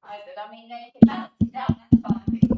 I mean, if that's down, that's fine.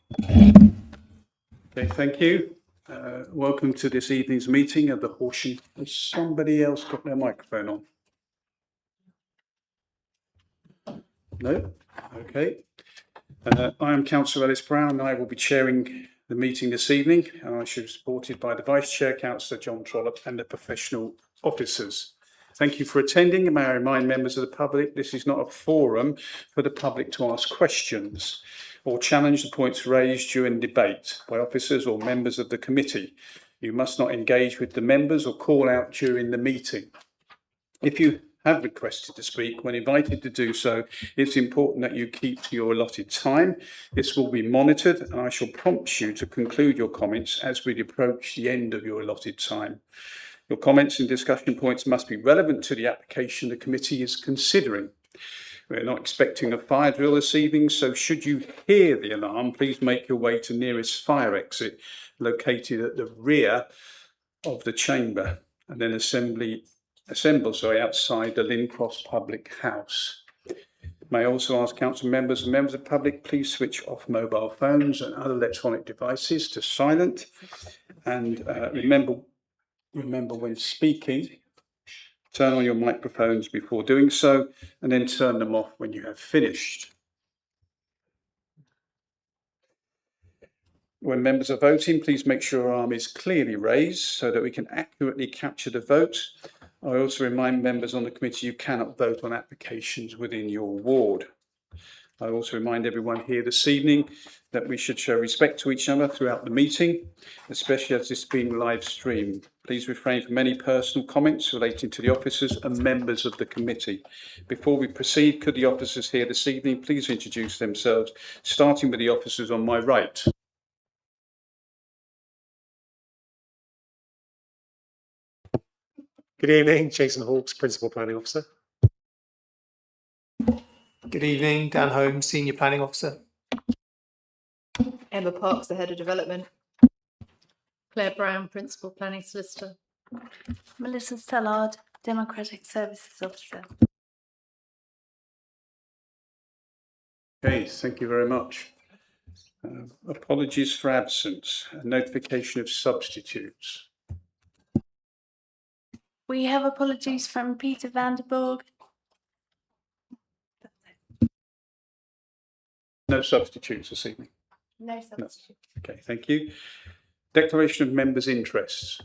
Okay, thank you. Welcome to this evening's meeting of the Horsham. Has somebody else got their microphone on? No? Okay. I am Councillor Ellis Brown and I will be chairing the meeting this evening, and I shall be supported by the Vice Chair, Councillor John Trollope, and the professional officers. Thank you for attending, and may I remind members of the public this is not a forum for the public to ask questions or challenge the points raised during debate by officers or members of the committee. You must not engage with the members or call out during the meeting. If you have requested to speak, when invited to do so, it's important that you keep to your allotted time. This will be monitored and I shall prompt you to conclude your comments as we approach the end of your allotted time. Your comments and discussion points must be relevant to the application the committee is considering. We're not expecting a fire drill this evening, so should you hear the alarm, please make your way to nearest fire exit located at the rear of the chamber, and then assemble outside the Lynn Cross Public House. May I also ask council members and members of the public, please switch off mobile phones and other electronic devices to silent, and remember when speaking, turn on your microphones before doing so, and then turn them off when you have finished. When members are voting, please make sure your arm is clearly raised so that we can accurately capture the vote. I also remind members on the committee you cannot vote on applications within your ward. I also remind everyone here this evening that we should show respect to each other throughout the meeting, especially as this is being live streamed. Please refrain from any personal comments relating to the officers and members of the committee. Before we proceed, could the officers here this evening please introduce themselves, starting with the officers on my right. Good evening, Jason Hawkes, Principal Planning Officer. Good evening, Dan Holmes, Senior Planning Officer. Emma Parks, the Head of Development. Claire Brown, Principal Planning Solicitor. Melissa Stallard, Democratic Services Officer. Okay, thank you very much. Apologies for absence. A notification of substitutes. We have apologies from Peter Vanderborg. No substitutes this evening. No substitute. No. Okay, thank you. Declaration of members' interests.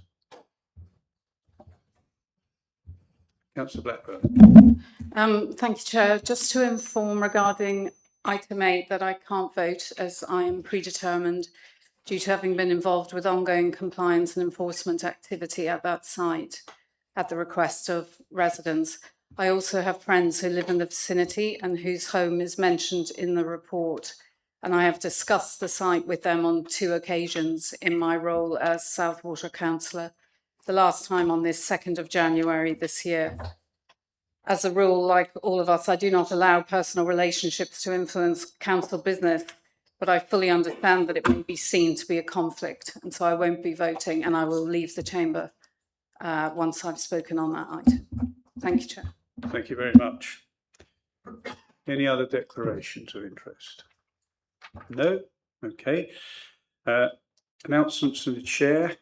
Councillor Blackburn. Thank you, Chair. Just to inform regarding item 8 that I can't vote as I am predetermined due to having been involved with ongoing compliance and enforcement activity at that site at the request of residents. I also have friends who live in the vicinity and whose home is mentioned in the report, and I have discussed the site with them on 2 occasions in my role as South Water Councillor, the last time on this 2nd of January this year. As a rule, like all of us, I do not allow personal relationships to influence council business, but I fully understand that it may be seen to be a conflict, and so I won't be voting, and I will leave the chamber once I've spoken on that item. Thank you, Chair. Thank you very much. Any other declarations of interest? No? Okay. Announcements from the Chair.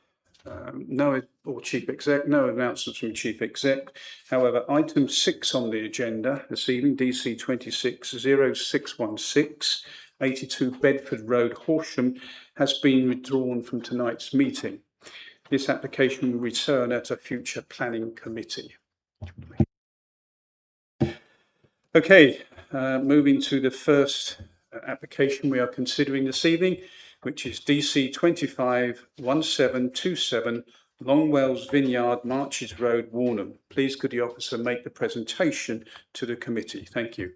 No, or Chief Exec. No announcements from Chief Exec. However, item 6 on the agenda this evening, DC 260616, 82 Bedford Road, Horsham, has been withdrawn from tonight's meeting. This application will return at a future planning committee. Okay, moving to the first application we are considering this evening, which is DC 251727 Longwells Vineyard, Marches Road, Warnham. Please could the officer make the presentation to the committee? Thank you.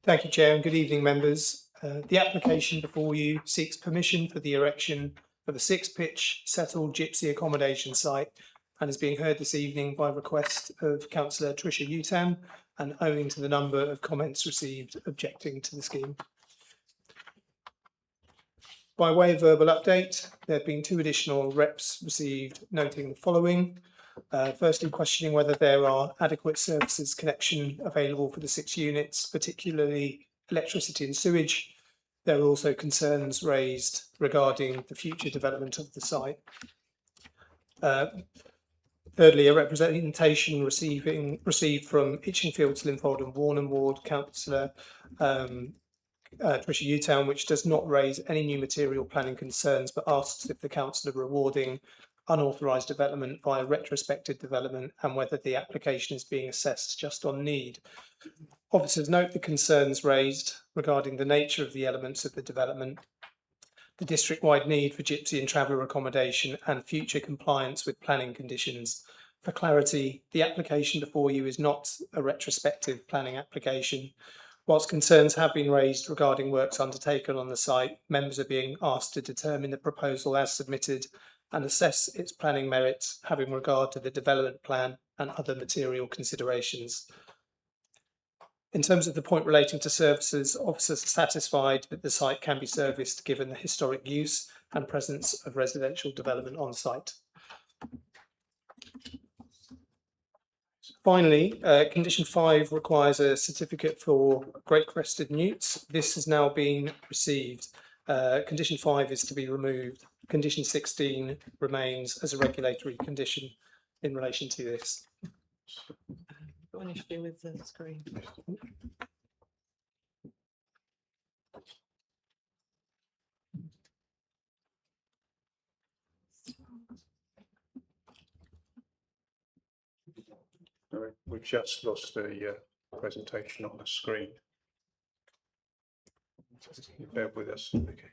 Thank you, Chair, and good evening, members. The application before you seeks permission for the erection of a 6-pitch settled gypsy accommodation site and is being heard this evening by request of Councillor Tricia Utan and owing to the number of comments received objecting to the scheme. By way of verbal update, there have been 2 additional reps received noting the following. Firstly, questioning whether there are adequate services connection available for the 6 units, particularly electricity and sewage. There are also concerns raised regarding the future development of the site. Thirdly, a representation received from Itchingfield, Slinfold and Warnham Ward Councillor Tricia Utown, which does not raise any new material planning concerns, but asks if the council are rewarding unauthorised development via retrospective development and whether the application is being assessed just on need. Officers note the concerns raised regarding the nature of the elements of the development, the district-wide need for gypsy and traveller accommodation and future compliance with planning conditions. For clarity, the application before you is not a retrospective planning application. Whilst concerns have been raised regarding works undertaken on the site, members are being asked to determine the proposal as submitted and assess its planning merits, having regard to the development plan and other material considerations. In terms of the point relating to services, officers are satisfied that the site can be serviced given the historic use and presence of residential development on site. Finally, condition 5 requires a certificate for great crested newts. This has now been received. Condition 5 is to be removed. Condition 16 remains as a regulatory condition in relation to this. Got an issue with the screen. Sorry, we've just lost the presentation on the screen. Just bear with us. Okay.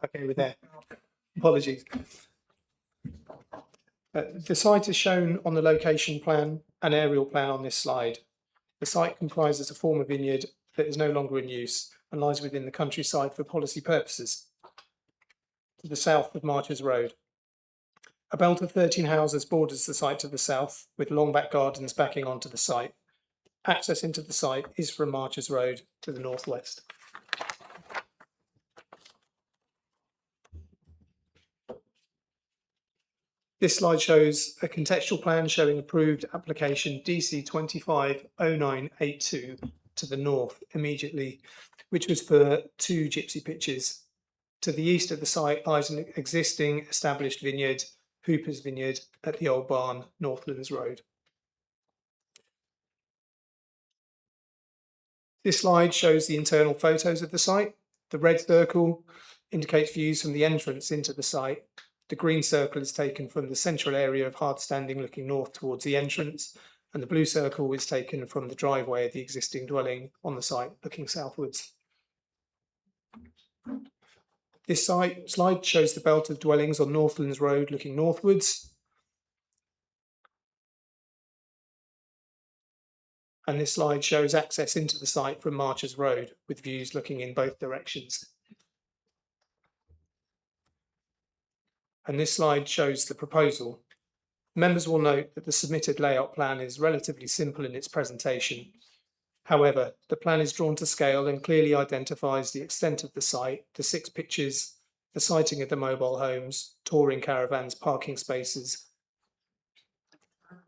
Okay, we're there. Apologies. The site is shown on the location plan and aerial plan on this slide. The site comprises a former vineyard that is no longer in use and lies within the countryside for policy purposes, to the south of Marches Road. A belt of 13 houses borders the site to the south, with long back gardens backing onto the site. Access into the site is from Marches Road to the northwest. This slide shows a contextual plan showing approved application DC 250982 to the north immediately, which was for 2 gypsy pitches. To the east of the site lies an existing established vineyard, Hooper's Vineyard, at the Old Barn, Northlands Road. This slide shows the internal photos of the site. The red circle indicates views from the entrance into the site. The green circle is taken from the central area of hard standing looking north towards the entrance, and the blue circle is taken from the driveway of the existing dwelling on the site looking southwards. This slide shows the belt of dwellings on Northlands Road looking northwards. And this slide shows access into the site from Marchers Road with views looking in both directions. And this slide shows the proposal. Members will note that the submitted layout plan is relatively simple in its presentation. However, the plan is drawn to scale and clearly identifies the extent of the site, the 6 pitches, the siting of the mobile homes, touring caravans, parking spaces.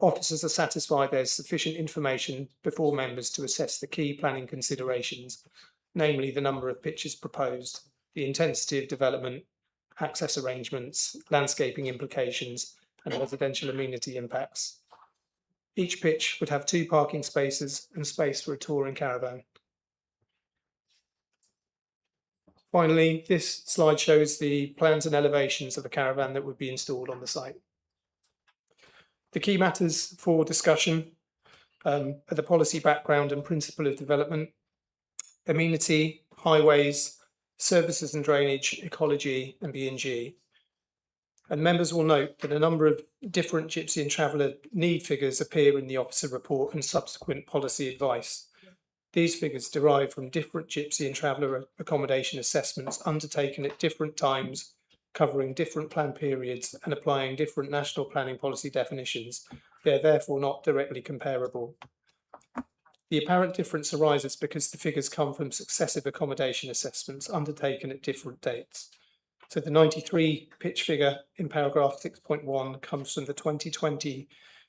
Officers are satisfied there's sufficient information before members to assess the key planning considerations, namely the number of pitches proposed, the intensity of development, access arrangements, landscaping implications, and residential amenity impacts. Each pitch would have 2 parking spaces and space for a touring caravan. Finally, this slide shows the plans and elevations of a caravan that would be installed on the site. The key matters for discussion are the policy background and principle of development, amenity, highways, services and drainage, ecology, and B&G. And members will note that a number of different Gypsy and Traveller need figures appear in the officer report and subsequent policy advice. These figures derive from different Gypsy and Traveller accommodation assessments undertaken at different times, covering different plan periods and applying different national planning policy definitions. They are therefore not directly comparable. The apparent difference arises because the figures come from successive accommodation assessments undertaken at different dates. So the 93 pitch figure in paragraph 6.1 comes from the 2020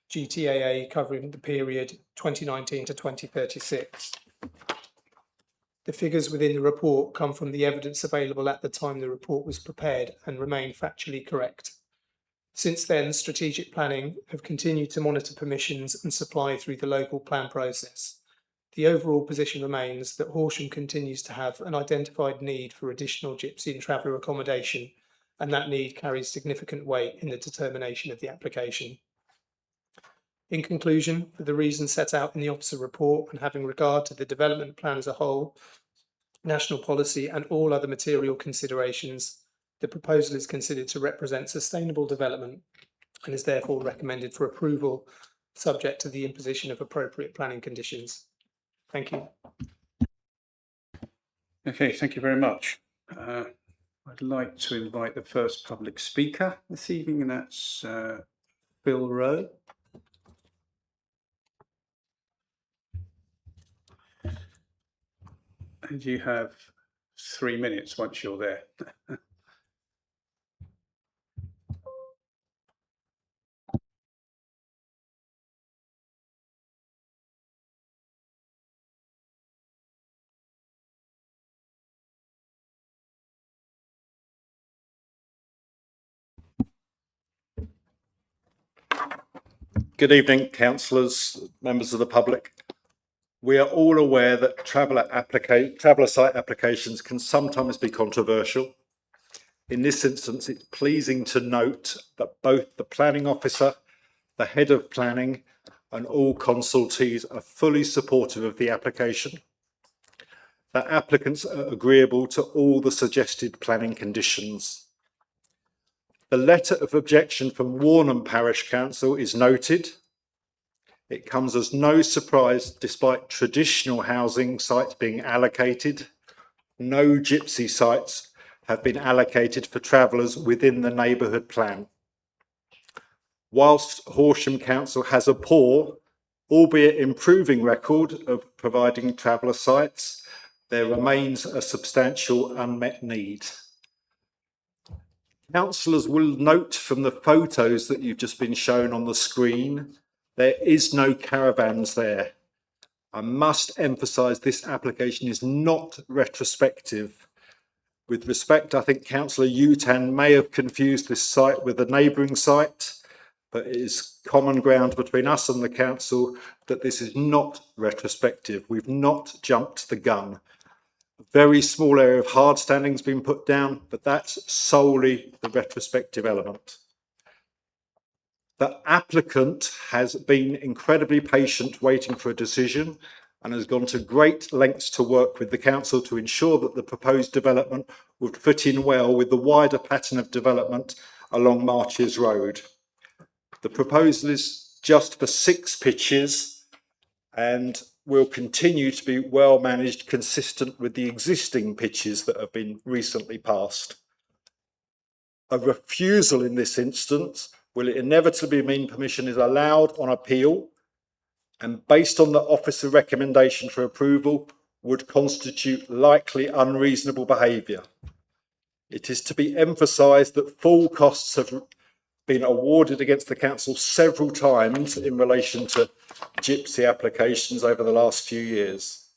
GTAA covering the period 2019 to 2036. The figures within the report come from the evidence available at the time the report was prepared and remain factually correct. Since then, strategic planning have continued to monitor permissions and supply through the local plan process. The overall position remains that Horsham continues to have an identified need for additional Gypsy and Traveller accommodation, and that need carries significant weight in the determination of the application. In conclusion, for the reasons set out in the officer report and having regard to the development plan as a whole, national policy and all other material considerations, the proposal is considered to represent sustainable development and is therefore recommended for approval, subject to the imposition of appropriate planning conditions. Thank you. Okay, thank you very much. I'd like to invite the first public speaker this evening, and that's Phil Rowe. And you have 3 minutes once you're there. Good evening, councillors, members of the public. We are all aware that traveller site applications can sometimes be controversial. In this instance, it's pleasing to note that both the planning officer, the head of planning, and all consultees are fully supportive of the application. That applicants are agreeable to all the suggested planning conditions. The letter of objection from Warnham Parish Council is noted. It comes as no surprise, despite traditional housing sites being allocated, no Gypsy sites have been allocated for travellers within the neighbourhood plan. Whilst Horsham Council has a poor, albeit improving record of providing traveller sites, there remains a substantial unmet need. Councillors will note from the photos that you've just been shown on the screen, there is no caravans there. I must emphasise this application is not retrospective. With respect, I think Councillor Utan may have confused this site with a neighbouring site, but it is common ground between us and the council that this is not retrospective. We've not jumped the gun. A very small area of hard standing has been put down, but that's solely the retrospective element. The applicant has been incredibly patient waiting for a decision and has gone to great lengths to work with the council to ensure that the proposed development would fit in well with the wider pattern of development along Marches Road. The proposal is just for 6 pitches, and will continue to be well managed, consistent with the existing pitches that have been recently passed. A refusal in this instance will inevitably mean permission is allowed on appeal, and based on the officer recommendation for approval, would constitute likely unreasonable behaviour. It is to be emphasised that full costs have been awarded against the council several times in relation to gypsy applications over the last few years.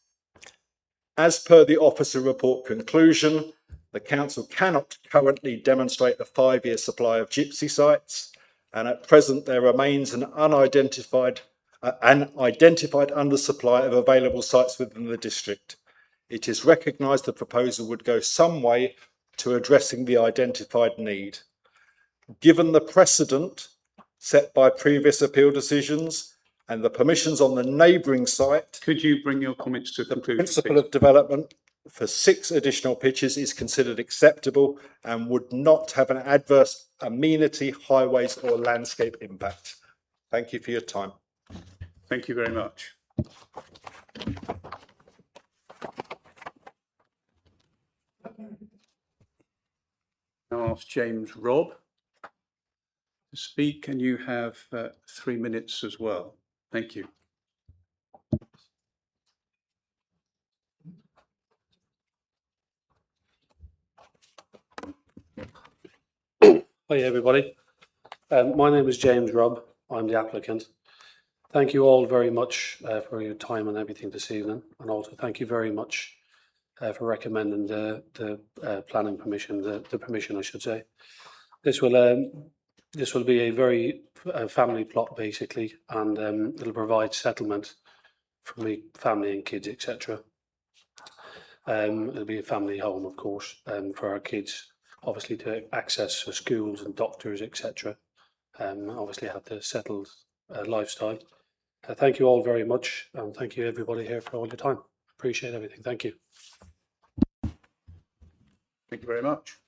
As per the officer report conclusion, the council cannot currently demonstrate a 5-year supply of gypsy sites, and at present there remains an identified undersupply of available sites within the district. It is recognised the proposal would go some way to addressing the identified need. Given the precedent set by previous appeal decisions and the permissions on the neighbouring site, Could you bring your comments to a the conclusion, principle please? of development for 6 additional pitches is considered acceptable and would not have an adverse amenity, highways or landscape impact. Thank you for your time. Thank you very much. I'll ask James Robb to speak, and you have 3 minutes as well. Thank you. Hi everybody, my name is James Robb. I'm the applicant. Thank you all very much for your time and everything this evening, and also thank you very much for recommending the planning permission, the permission I should say. This will be a very family plot basically, and it'll provide settlement for me, family and kids, etc. It'll be a family home, of course, for our kids, obviously to access for schools and doctors, etc. Obviously have the settled lifestyle. Thank you all very much, and thank you everybody here for all your time. Appreciate everything. Thank you. Thank you very much.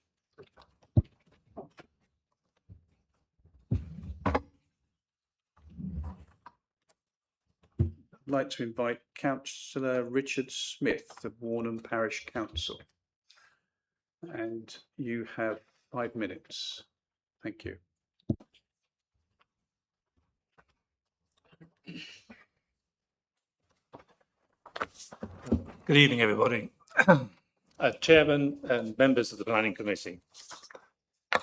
I'd like to invite Councillor Richard Smith of Warnham Parish Council. And you have 5 minutes. Thank you. Good evening, everybody. Chairman and members of the Planning Committee,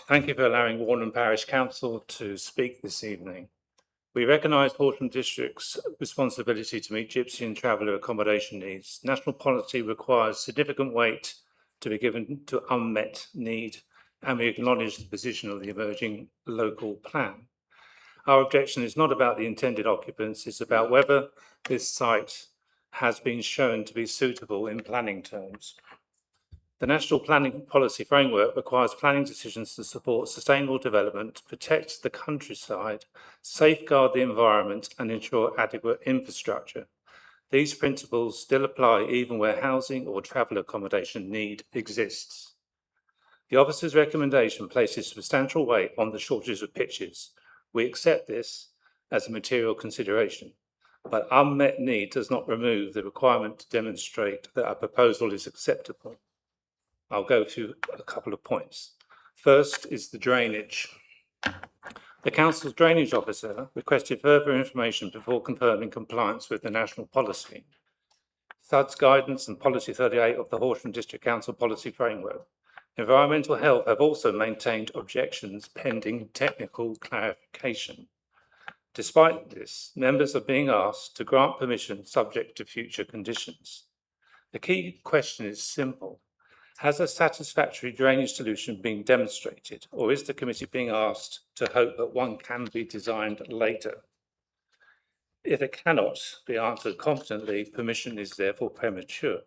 thank you for allowing Warnham Parish Council to speak this evening. We recognise Horsham District's responsibility to meet gypsy and traveller accommodation needs. National policy requires significant weight to be given to unmet need, and we acknowledge the position of the emerging local plan. Our objection is not about the intended occupants, it's about whether this site has been shown to be suitable in planning terms. The National Planning Policy Framework requires planning decisions to support sustainable development, protect the countryside, safeguard the environment and ensure adequate infrastructure. These principles still apply even where housing or travel accommodation need exists. The officer's recommendation places substantial weight on the shortage of pitches. We accept this as a material consideration, but unmet need does not remove the requirement to demonstrate that a proposal is acceptable. I'll go to a couple of points. First is the drainage. The Council's drainage officer requested further information before confirming compliance with the national policy. SUD's guidance and Policy 38 of the Horsham District Council Policy Framework. Environmental Health have also maintained objections pending technical clarification. Despite this, members are being asked to grant permission subject to future conditions. The key question is simple. Has a satisfactory drainage solution been demonstrated, or is the committee being asked to hope that one can be designed later? If it cannot be answered competently, permission is therefore premature.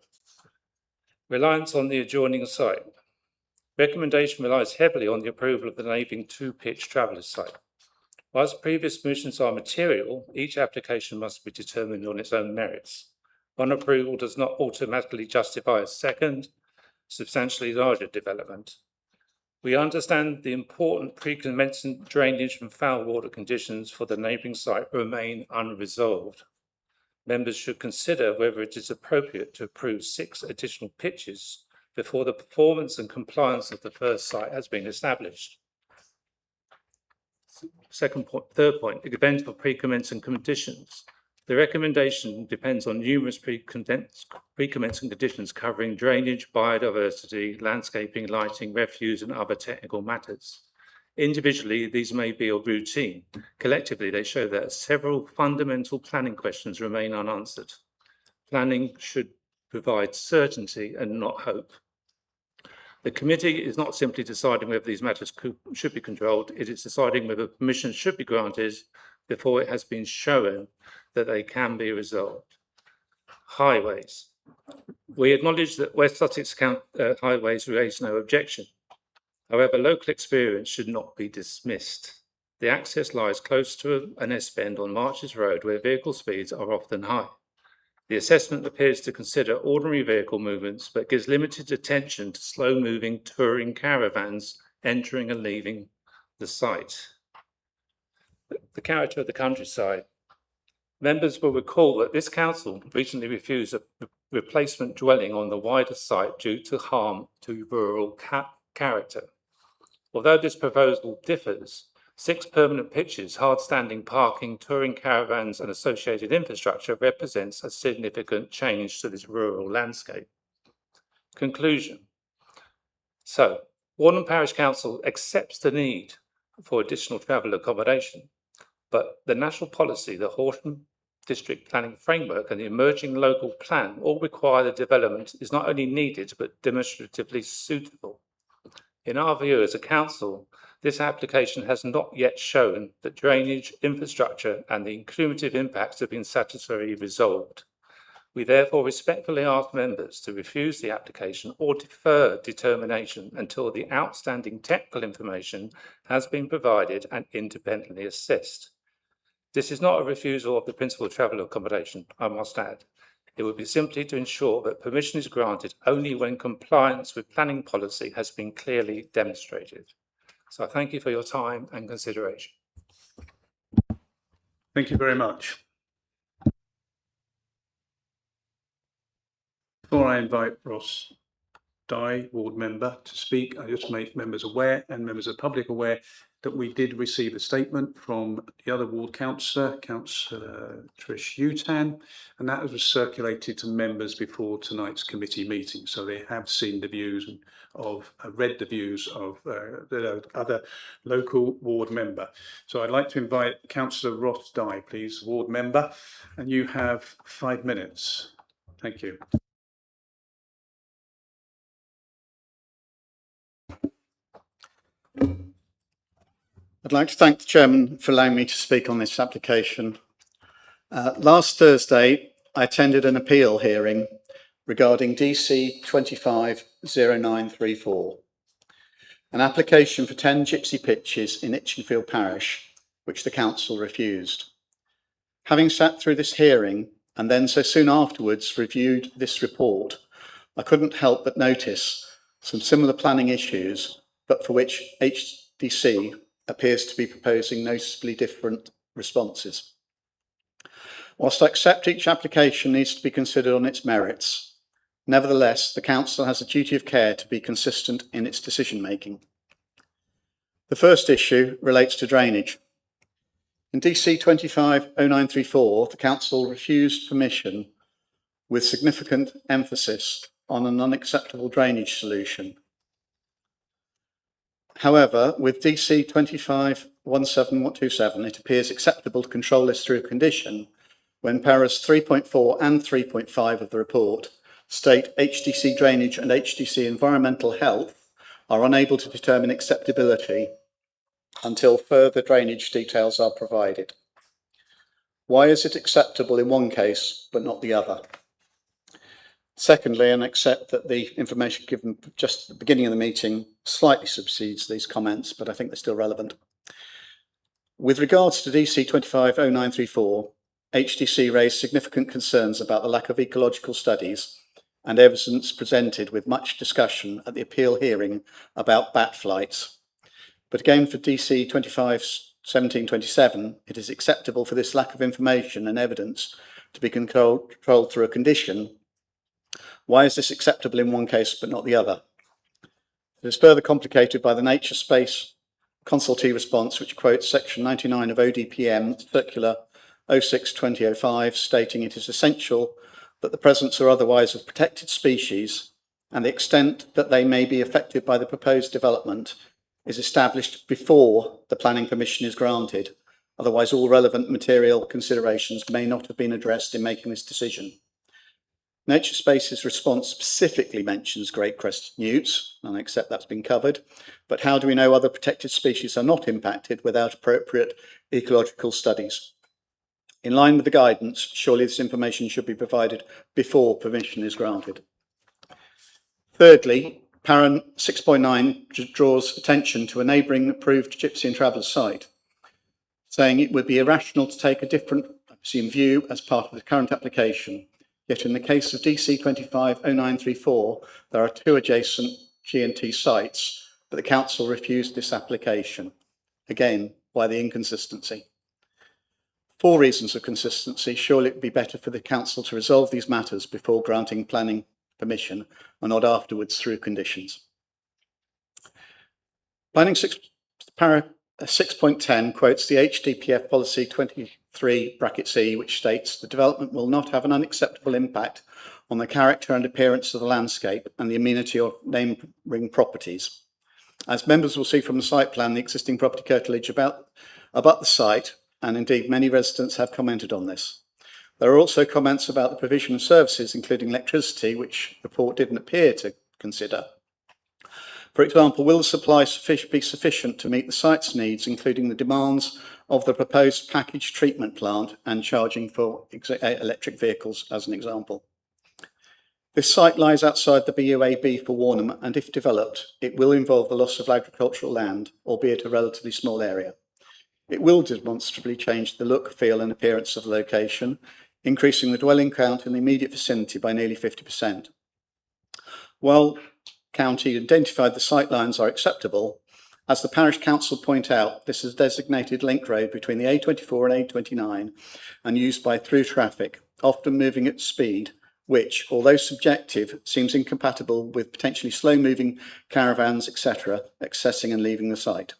Reliance on the adjoining site. Recommendation relies heavily on the approval of the neighbouring 2-pitch traveller site. Whilst previous permissions are material, each application must be determined on its own merits. One approval does not automatically justify a second, substantially larger development. We understand the important pre-commencement drainage and foul water conditions for the neighbouring site remain unresolved. members should consider whether it is appropriate to approve 6 additional pitches before the performance and compliance of the first site has been established. Third point, event of pre-commencing conditions. The recommendation depends on numerous pre-commencing conditions covering drainage, biodiversity, landscaping, lighting, refuse, and other technical matters. Individually, these may be of routine. Collectively, they show that several fundamental planning questions remain unanswered. Planning should provide certainty and not hope. The committee is not simply deciding whether these matters should be controlled, it is deciding whether permission should be granted before it has been shown that they can be resolved. Highways. We acknowledge that West Sussex highways raise no objection. However, local experience should not be dismissed. The access lies close to an S-bend on Marches Road where vehicle speeds are often high. The assessment appears to consider ordinary vehicle movements, but gives limited attention to slow-moving touring caravans entering and leaving the site. The character of the countryside. Members will recall that this council recently refused a replacement dwelling on the wider site due to harm to rural character. Although this proposal differs, 6 permanent pitches, hard-standing parking, touring caravans and associated infrastructure represents a significant change to this rural landscape. Conclusion. So, Warden Parish Council accepts the need for additional travel accommodation, but the national policy, the Horsham District Planning Framework and the emerging local plan all require the development is not only needed but demonstratively suitable. In our view as a council, this application has not yet shown that drainage, infrastructure and the cumulative impacts have been satisfactorily resolved. We therefore respectfully ask members to refuse the application or defer determination until the outstanding technical information has been provided and independently assessed. This is not a refusal of the principal travel accommodation, I must add. It would be simply to ensure that permission is granted only when compliance with planning policy has been clearly demonstrated. So I thank you for your time and consideration. Thank you very much. Before I invite Ross Dye, ward member, to speak, I just make members aware and members of the public aware that we did receive a statement from the other ward councillor, Councillor Trish Utan, and that was circulated to members before tonight's committee meeting. So they have seen the views of, read the views of the other local ward member. So I'd like to invite Councillor Ross Dye, please, ward member, and you have 5 minutes. Thank you. I'd like to thank the Chairman for allowing me to speak on this application. Last Thursday, I attended an appeal hearing regarding DC 250934, an application for 10 gypsy pitches in Itchingfield Parish, which the council refused. Having sat through this hearing and then so soon afterwards reviewed this report, I couldn't help but notice some similar planning issues, but for which HDC appears to be proposing noticeably different responses. Whilst I accept each application needs to be considered on its merits, nevertheless, the Council has a duty of care to be consistent in its decision making. The first issue relates to drainage. In DC 250934, the Council refused permission with significant emphasis on an unacceptable drainage solution. However, with DC 251727, it appears acceptable to control this through a condition when paras 3.4 and 3.5 of the report state HDC drainage and HDC environmental health are unable to determine acceptability until further drainage details are provided. Why is it acceptable in one case but not the other? Secondly, and accept that the information given just at the beginning of the meeting slightly supersedes these comments, but I think they're still relevant. With regards to DC 250934, HDC raised significant concerns about the lack of ecological studies and evidence presented with much discussion at the appeal hearing about bat flights. But again, for DC 251727, it is acceptable for this lack of information and evidence to be controlled through a condition, why is this acceptable in one case but not the other? It is further complicated by the nature space consultee response, which quotes section 99 of ODPM circular 06/2005, stating it is essential that the presence or otherwise of protected species and the extent that they may be affected by the proposed development is established before the planning permission is granted. Otherwise, all relevant material considerations may not have been addressed in making this decision. Nature Space's response specifically mentions great crested newts, and I accept that's been covered, but how do we know other protected species are not impacted without appropriate ecological studies? In line with the guidance, surely this information should be provided before permission is granted. Thirdly, Parent 6.9 draws attention to a neighbouring approved gypsy and travellers site, saying it would be irrational to take a different, I presume, view as part of the current application. Yet in the case of DC 250934, there are two adjacent G&T sites, but the council refused this application. Again, why the inconsistency? For reasons of consistency, surely it would be better for the council to resolve these matters before granting planning permission and not afterwards through conditions. Planning 6.10 quotes the HDPF policy 23(c), which states the development will not have an unacceptable impact on the character and appearance of the landscape and the amenity of neighbouring properties. As members will see from the site plan, the existing property curtilage about the site, and indeed many residents have commented on this. There are also comments about the provision of services, including electricity, which the report didn't appear to consider. For example, will the supply be sufficient to meet the site's needs, including the demands of the proposed package treatment plant and charging for electric vehicles, as an example? This site lies outside the BUAB for Horsham, and if developed, it will involve the loss of agricultural land, albeit a relatively small area. It will demonstrably change the look, feel and appearance of the location, increasing the dwelling count in the immediate vicinity by nearly 50%. While County identified the sight lines are acceptable, as the Parish Council point out, this is a designated link road between the A24 and A29 and used by through traffic, often moving at speed, which, although subjective, seems incompatible with potentially slow-moving caravans, etc., accessing and leaving the site.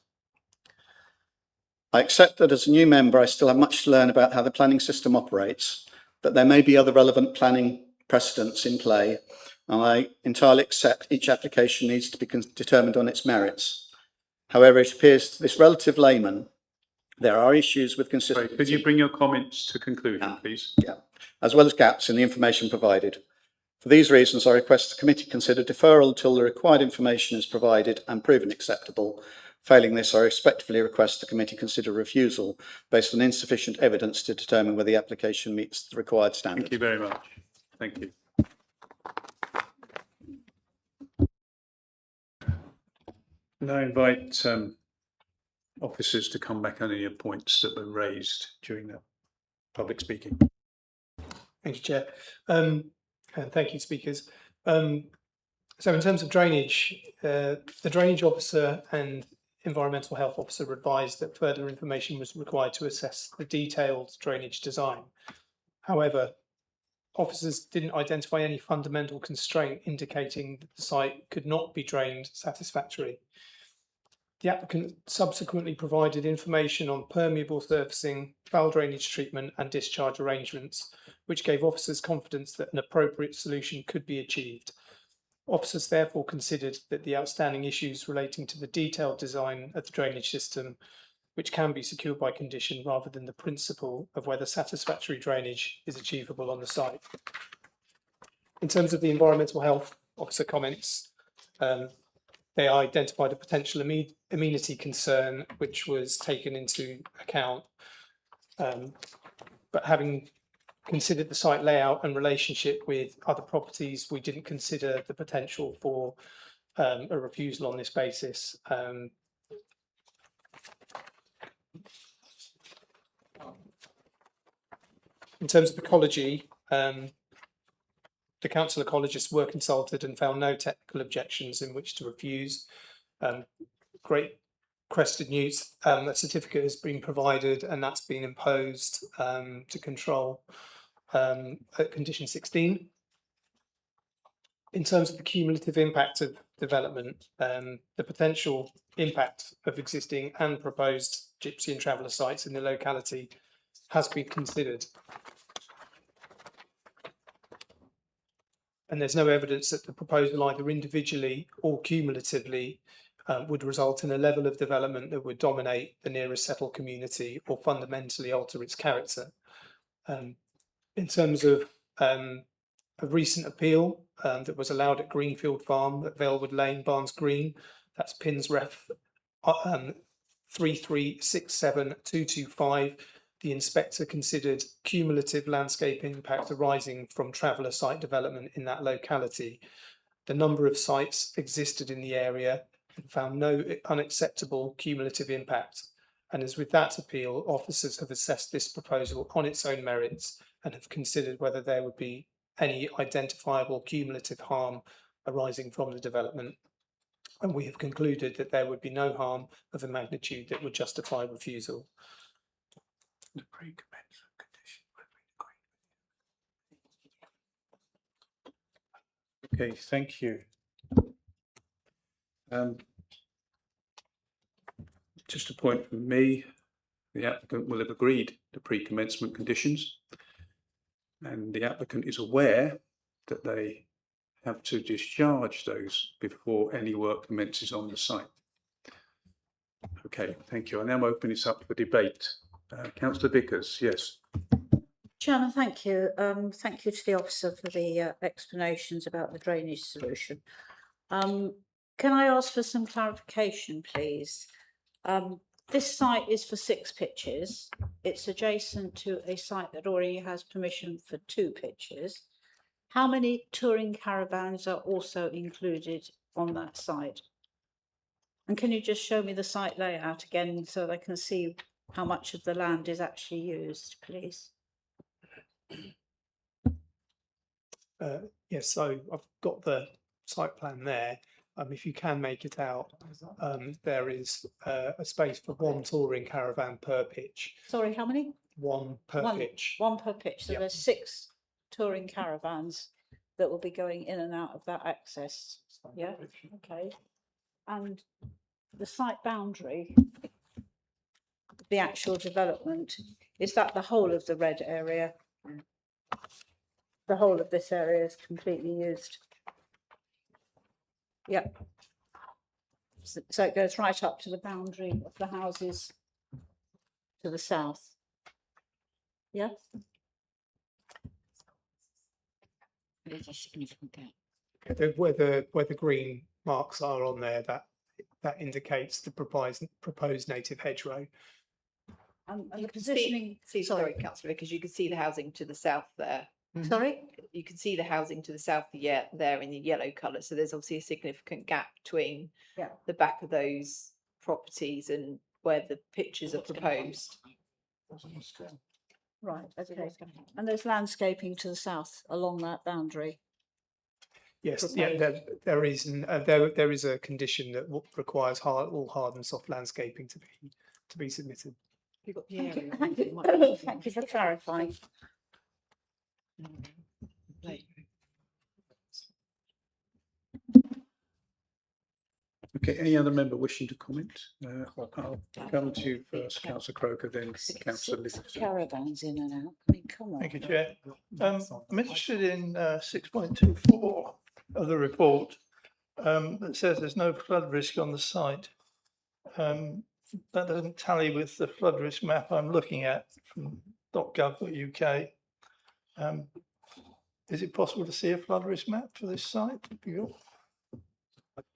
I accept that as a new member, I still have much to learn about how the planning system operates, that there may be other relevant planning precedents in play, and I entirely accept each application needs to be determined on its merits. However, it appears to this relative layman, there are issues with consistency. Sorry, could you bring your comments to conclusion, please? Yeah, as well as gaps in the information provided. For these reasons, I request the committee consider deferral until the required information is provided and proven acceptable. Failing this, I respectfully request the committee consider refusal based on insufficient evidence to determine whether the application meets the required standards. Thank you very much. Thank you. Now I invite officers to come back on any points that were raised during the public speaking. Thank you, Chair. And thank you, speakers. So in terms of drainage, the drainage officer and environmental health officer advised that further information was required to assess the detailed drainage design. However, officers didn't identify any fundamental constraint indicating that the site could not be drained satisfactorily. The applicant subsequently provided information on permeable surfacing, foul drainage treatment and discharge arrangements, which gave officers confidence that an appropriate solution could be achieved. Officers therefore considered that the outstanding issues relating to the detailed design of the drainage system, which can be secured by condition rather than the principle of whether satisfactory drainage is achievable on the site. In terms of the environmental health officer comments, they identified a potential amenity concern, which was taken into account. But having considered the site layout and relationship with other properties, we didn't consider the potential for a refusal on this basis. In terms of ecology, the council ecologists were consulted and found no technical objections in which to refuse. Great crested newts, a certificate has been provided and that's been imposed to control at condition 16. In terms of the cumulative impact of development, the potential impact of existing and proposed gypsy and traveller sites in the locality has been considered. And there's no evidence that the proposal either individually or cumulatively would result in a level of development that would dominate the nearest settled community or fundamentally alter its character. In terms of a recent appeal that was allowed at Greenfield Farm at Velwood Lane, Barnes Green, that's PINS ref 3367225. The inspector considered cumulative landscape impact arising from traveller site development in that locality. The number of sites existed in the area and found no unacceptable cumulative impact. And as with that appeal, officers have assessed this proposal on its own merits and have considered whether there would be any identifiable cumulative harm arising from the development. And we have concluded that there would be no harm of a magnitude that would justify refusal. Okay, thank you. Just a point from me, the applicant will have agreed to pre-commencement conditions, and the applicant is aware that they have to discharge those before any work commences on the site. Okay, thank you. I now open this up for debate. Councillor Vickers, yes. Chairman, thank you. Thank you to the officer for the explanations about the drainage solution. Can I ask for some clarification, please? This site is for 6 pitches. It's adjacent to a site that already has permission for 2 pitches. How many touring caravans are also included on that site? And can you just show me the site layout again so that I can see how much of the land is actually used, please? Yes, so I've got the site plan there. If you can make it out, there is a space for 1 touring caravan per pitch. Sorry, how many? 1 per pitch. 1 per pitch. So Yep. there's 6 touring caravans that will be going in and out of that access. Yeah, okay. And the site boundary, the actual development, is that the whole of the red area? The whole of this area is completely used. Yep. So it goes right up to the boundary of the houses to the south. Yeah. There's a significant gap. Where the green marks are on there, that indicates the proposed native hedgerow. And You the can positioning. sorry, Councillor, because you can see the housing to the south there. Sorry. You can see the housing to the south, there in the yellow colour. So there's obviously a significant gap between the back of those properties and where the pitches are proposed. Right. Okay. And there's landscaping to the south along that boundary. Yes, yeah, there is a condition that requires all hard and soft landscaping to be submitted. You've got the Thank area. you. Thank you for clarifying. Okay, any other member wishing to comment? I'll come to you first, Councillor Croker, then Councillor Livingston. Caravans in and out. I mean, come on. Thank you, Chair. I'm interested in 6.24 of the report that says there's no flood risk on the site. That doesn't tally with the flood risk map I'm looking at from .gov.uk. Is it possible to see a flood risk map for this site?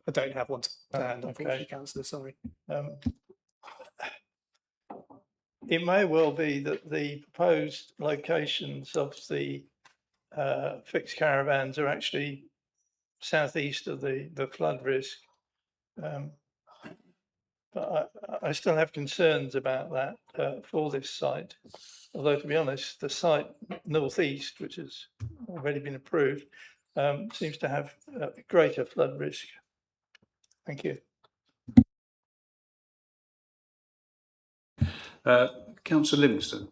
I don't have one to hand, unfortunately, Okay. Councillor, sorry. It may well be that the proposed locations of the fixed caravans are actually southeast of the flood risk. But I still have concerns about that for this site. Although, to be honest, the site northeast, which has already been approved, seems to have a greater flood risk. Thank you. Councillor Livingston.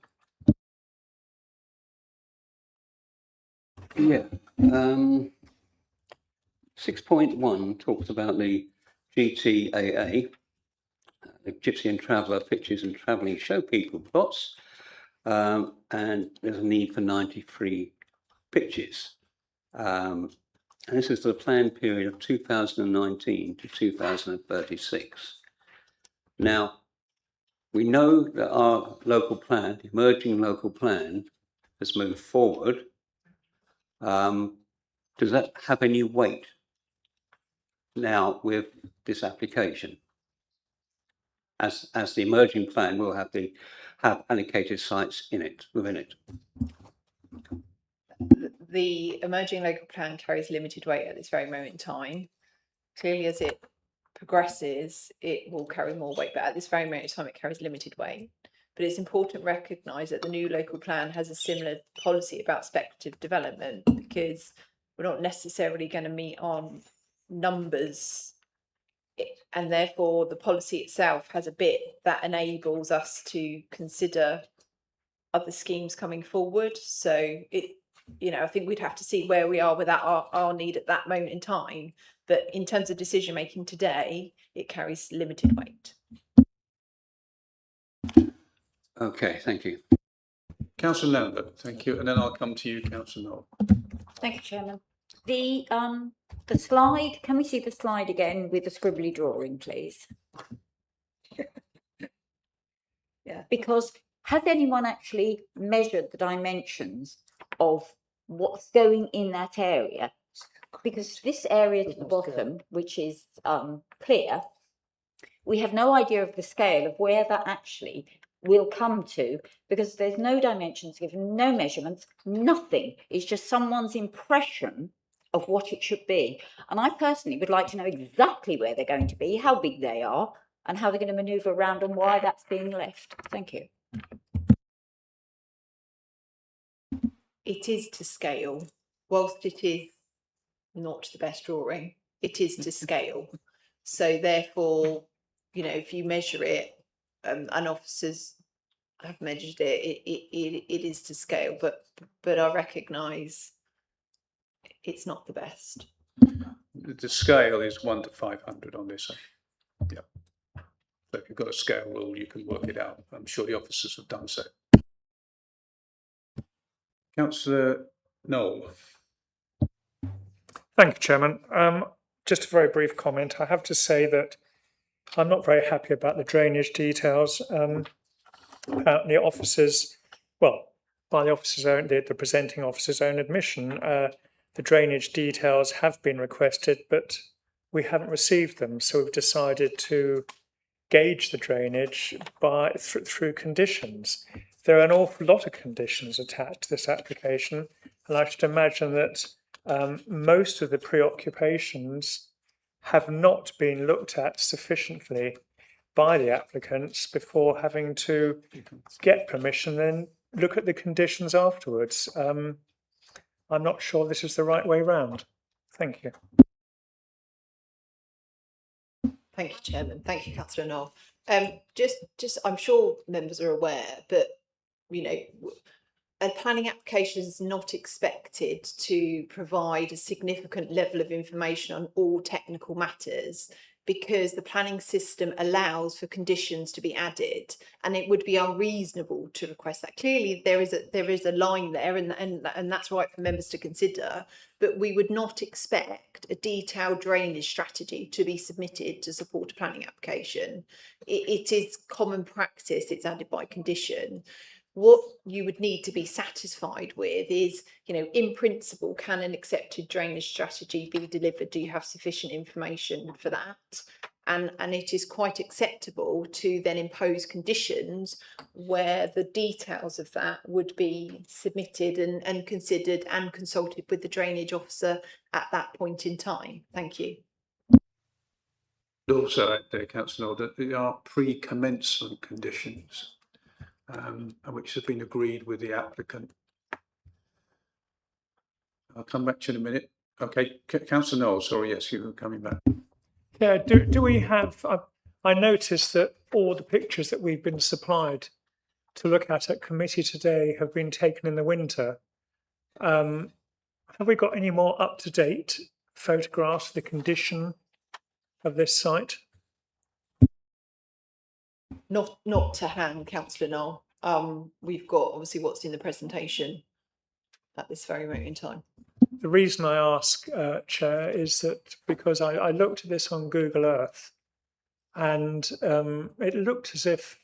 Yeah. 6.1 talks about the GTAA, the Gypsy and Traveller Pictures and Travelling Show People plots, and there's a need for 93 pitches. And this is the planned period of 2019 to 2036. Now, we know that our local plan, emerging local plan, has moved forward. Does that have any weight now with this application? As the emerging plan will have allocated sites within it. The emerging local plan carries limited weight at this very moment in time. Clearly, as it progresses, it will carry more weight, but at this very moment in time, it carries limited weight. But it's important to recognise that the new local plan has a similar policy about speculative development, because we're not necessarily going to meet on numbers, and therefore the policy itself has a bit that enables us to consider other schemes coming forward. So I think we'd have to see where we are with our need at that moment in time. But in terms of decision making today, it carries limited weight. Okay, thank you. Councillor Lambert, thank you. And then I'll come to you, Councillor Knoll. Thank you, Chairman. The slide, can we see the slide again with the scribbly drawing, please? Yeah. Because has anyone actually measured the dimensions of what's going in that area? Because this area to the bottom, which is clear, we have no idea of the scale of where that actually will come to, because there's no dimensions given, no measurements, nothing. It's just someone's impression of what it should be. And I personally would like to know exactly where they're going to be, how big they are, and how they're going to manoeuvre around and why that's being left. Thank you. It is to scale. Whilst it is not the best drawing, it is to scale. So therefore, if you measure it, and officers have measured it, it is to scale, but I recognise it's not the best. The scale is 1 to 500 on this. Yeah. So if you've got a scale rule, you can work it out. I'm sure the officers have done so. Councillor Knoll. Thank you, Chairman. Just a very brief comment. I have to say that I'm not very happy about the drainage details. Apparently officers, by the officer's own, the presenting officer's own admission, the drainage details have been requested, but we haven't received them. So we've decided to gauge the drainage through conditions. There are an awful lot of conditions attached to this application, and I should imagine that most of the preoccupations have not been looked at sufficiently by the applicants before having to get permission and look at the conditions afterwards. I'm not sure this is the right way round. Thank you. Thank you, Chairman. Thank you, Councillor Knoll. Just, I'm sure members are aware, but a planning application is not expected to provide a significant level of information on all technical matters, because the planning system allows for conditions to be added, and it would be unreasonable to request that. Clearly, there is a line there, and that's right for members to consider. But we would not expect a detailed drainage strategy to be submitted to support a planning application. It is common practice. It's added by condition. What you would need to be satisfied with is, in principle, can an accepted drainage strategy be delivered? Do you have sufficient information for that? And it is quite acceptable to then impose conditions where the details of that would be submitted and considered and consulted with the drainage officer at that point in time. Thank you. Also, Councillor, that there are pre-commencement conditions, which have been agreed with the applicant. I'll come back to you in a minute. Okay, Councillor Knoll, sorry, yes, you were coming back. Yeah, do we have, I noticed that all the pictures that we've been supplied to look at committee today have been taken in the winter. Have we got any more up-to-date photographs of the condition of this site? Not to hand, Councillor Knoll. We've got obviously what's in the presentation at this very moment in time. The reason I ask, Chair, is that because I looked at this on Google Earth and it looked as if,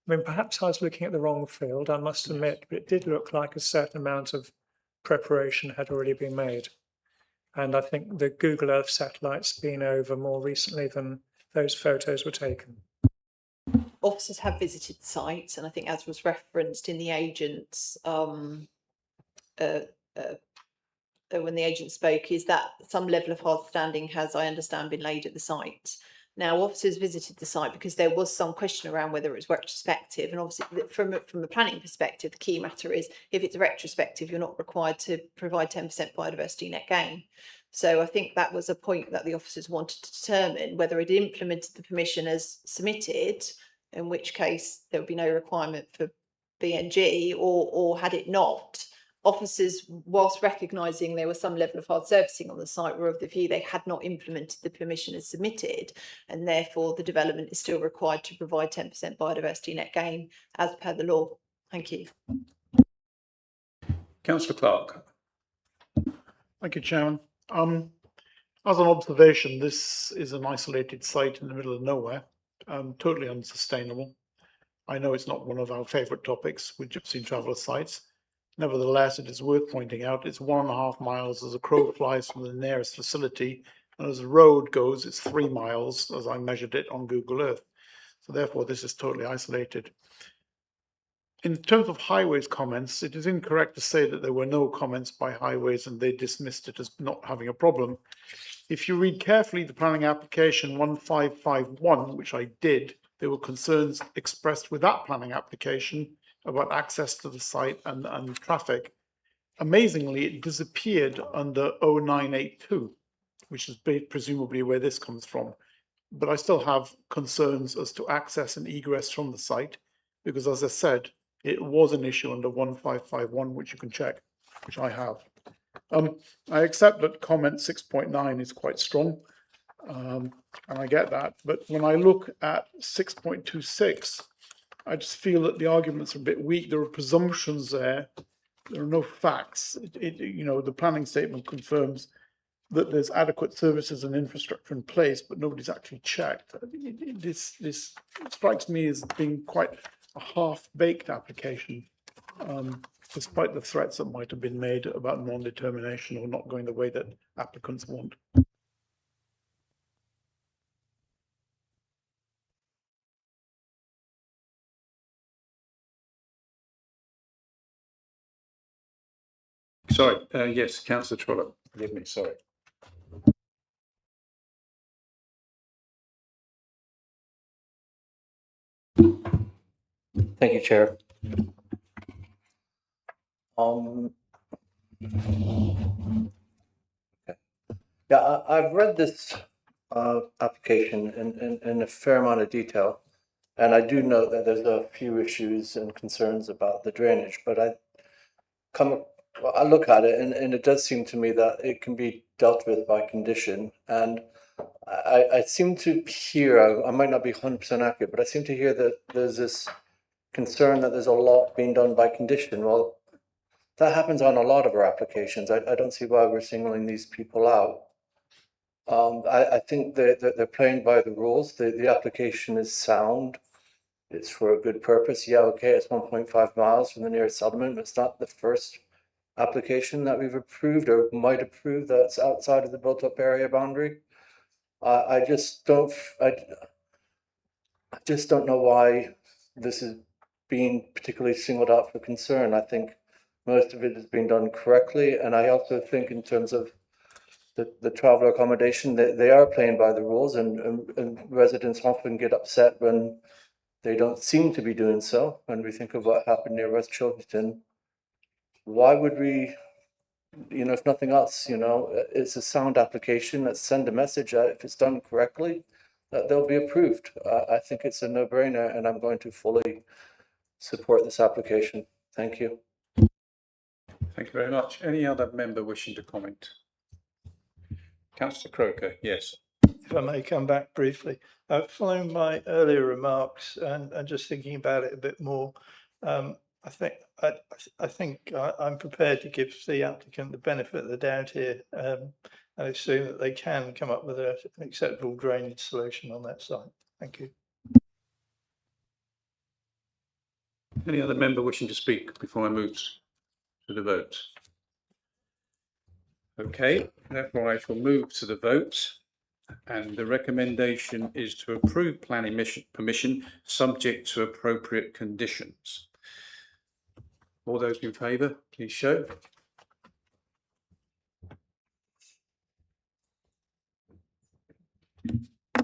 I mean, perhaps I was looking at the wrong field, I must admit, but it did look like a certain amount of preparation had already been made. And I think the Google Earth satellite's been over more recently than those photos were taken. Officers have visited the site, and I think, as was referenced in the agents, when the agent spoke, is that some level of hard standing has, I understand, been laid at the site. Now, officers visited the site because there was some question around whether it was retrospective, and obviously from a planning perspective, the key matter is if it's retrospective, you're not required to provide 10% biodiversity net gain. So I think that was a point that the officers wanted to determine whether it implemented the permission as submitted, in which case there would be no requirement for BNG, or had it not, officers, whilst recognising there was some level of hard servicing on the site, were of the view they had not implemented the permission as submitted, and therefore the development is still required to provide 10% biodiversity net gain as per the law. Thank you. Councillor Clark. Thank you, Chairman. As an observation, this is an isolated site in the middle of nowhere, totally unsustainable. I know it's not one of our favourite topics with gypsy and traveller sites. Nevertheless, it is worth pointing out it's 1.5 miles as a crow flies from the nearest facility, and as the road goes, it's 3 miles as I measured it on Google Earth. So therefore, this is totally isolated. In terms of Highways comments, it is incorrect to say that there were no comments by Highways and they dismissed it as not having a problem. If you read carefully the planning application 1551, which I did, there were concerns expressed with that planning application about access to the site and traffic. Amazingly, it disappeared under 0982, which is presumably where this comes from. But I still have concerns as to access and egress from the site, because as I said, it was an issue under 1551, which you can check, which I have. I accept that comment 6.9 is quite strong, and I get that. But when I look at 6.26, I just feel that the arguments are a bit weak. There are presumptions there. There are no facts. You know, the planning statement confirms that there's adequate services and infrastructure in place, but nobody's actually checked. This strikes me as being quite a half-baked application, despite the threats that might have been made about non-determination or not going the way that applicants want. Sorry, yes, Councillor Trollope. Forgive me, sorry. Thank you, Chair. Yeah, I've read this application in a fair amount of detail, and I do note that there's a few issues and concerns about the drainage, but I look at it and it does seem to me that it can be dealt with by condition, and I seem to hear, I might not be 100% accurate, but I seem to hear that there's this concern that there's a lot being done by condition. Well, that happens on a lot of our applications. I don't see why we're singling these people out. I think they're playing by the rules. The application is sound. It's for a good purpose. Yeah, okay, it's 1.5 miles from the nearest settlement, but it's not the first application that we've approved or might approve that's outside of the built-up area boundary. I just don't know why this is being particularly singled out for concern. I think most of it has been done correctly, and I also think in terms of the traveller accommodation, they are playing by the rules, and residents often get upset when they don't seem to be doing so. When we think of what happened near West Chilton, why would we, you know, if nothing else, you know, it's a sound application. Let's send a message that if it's done correctly, that they'll be approved. I think it's a no-brainer, and I'm going to fully support this application. Thank you. Thank you very much. Any other member wishing to comment? Councillor Croker, yes. If I may come back briefly, following my earlier remarks and just thinking about it a bit more, I think I'm prepared to give the applicant the benefit of the doubt here, and assume that they can come up with an acceptable drainage solution on that site. Thank you. Any other member wishing to speak before I move to the vote? Okay, therefore I shall move to the vote, and the recommendation is to approve planning permission subject to appropriate conditions. All those in favour, please show.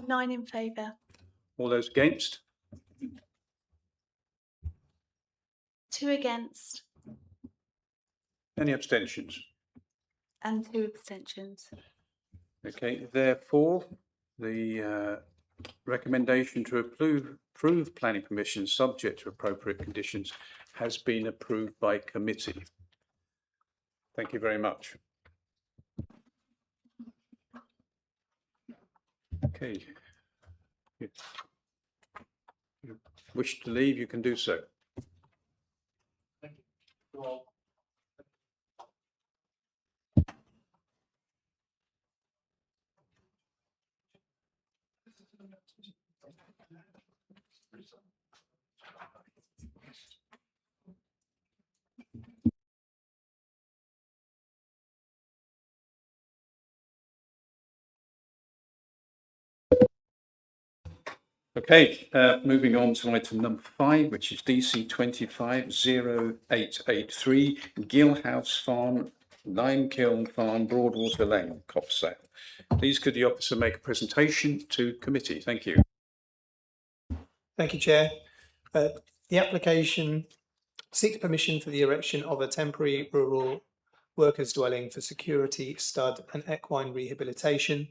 Nine in favour. All those against? 2 against Any abstentions? and 2 abstentions. Okay, therefore, the recommendation to approve planning permission subject to appropriate conditions has been approved by committee. Thank you very much. Okay. If you wish to leave, you can do so. Okay, moving on to item number 5, which is DC 250883, Gill House Farm, Lime Kiln Farm, Broadwater Lane, Copsale. Please could the officer make a presentation to committee? Thank you. Thank you, Chair. The application seeks permission for the erection of a temporary rural workers' dwelling for security, stud and equine rehabilitation,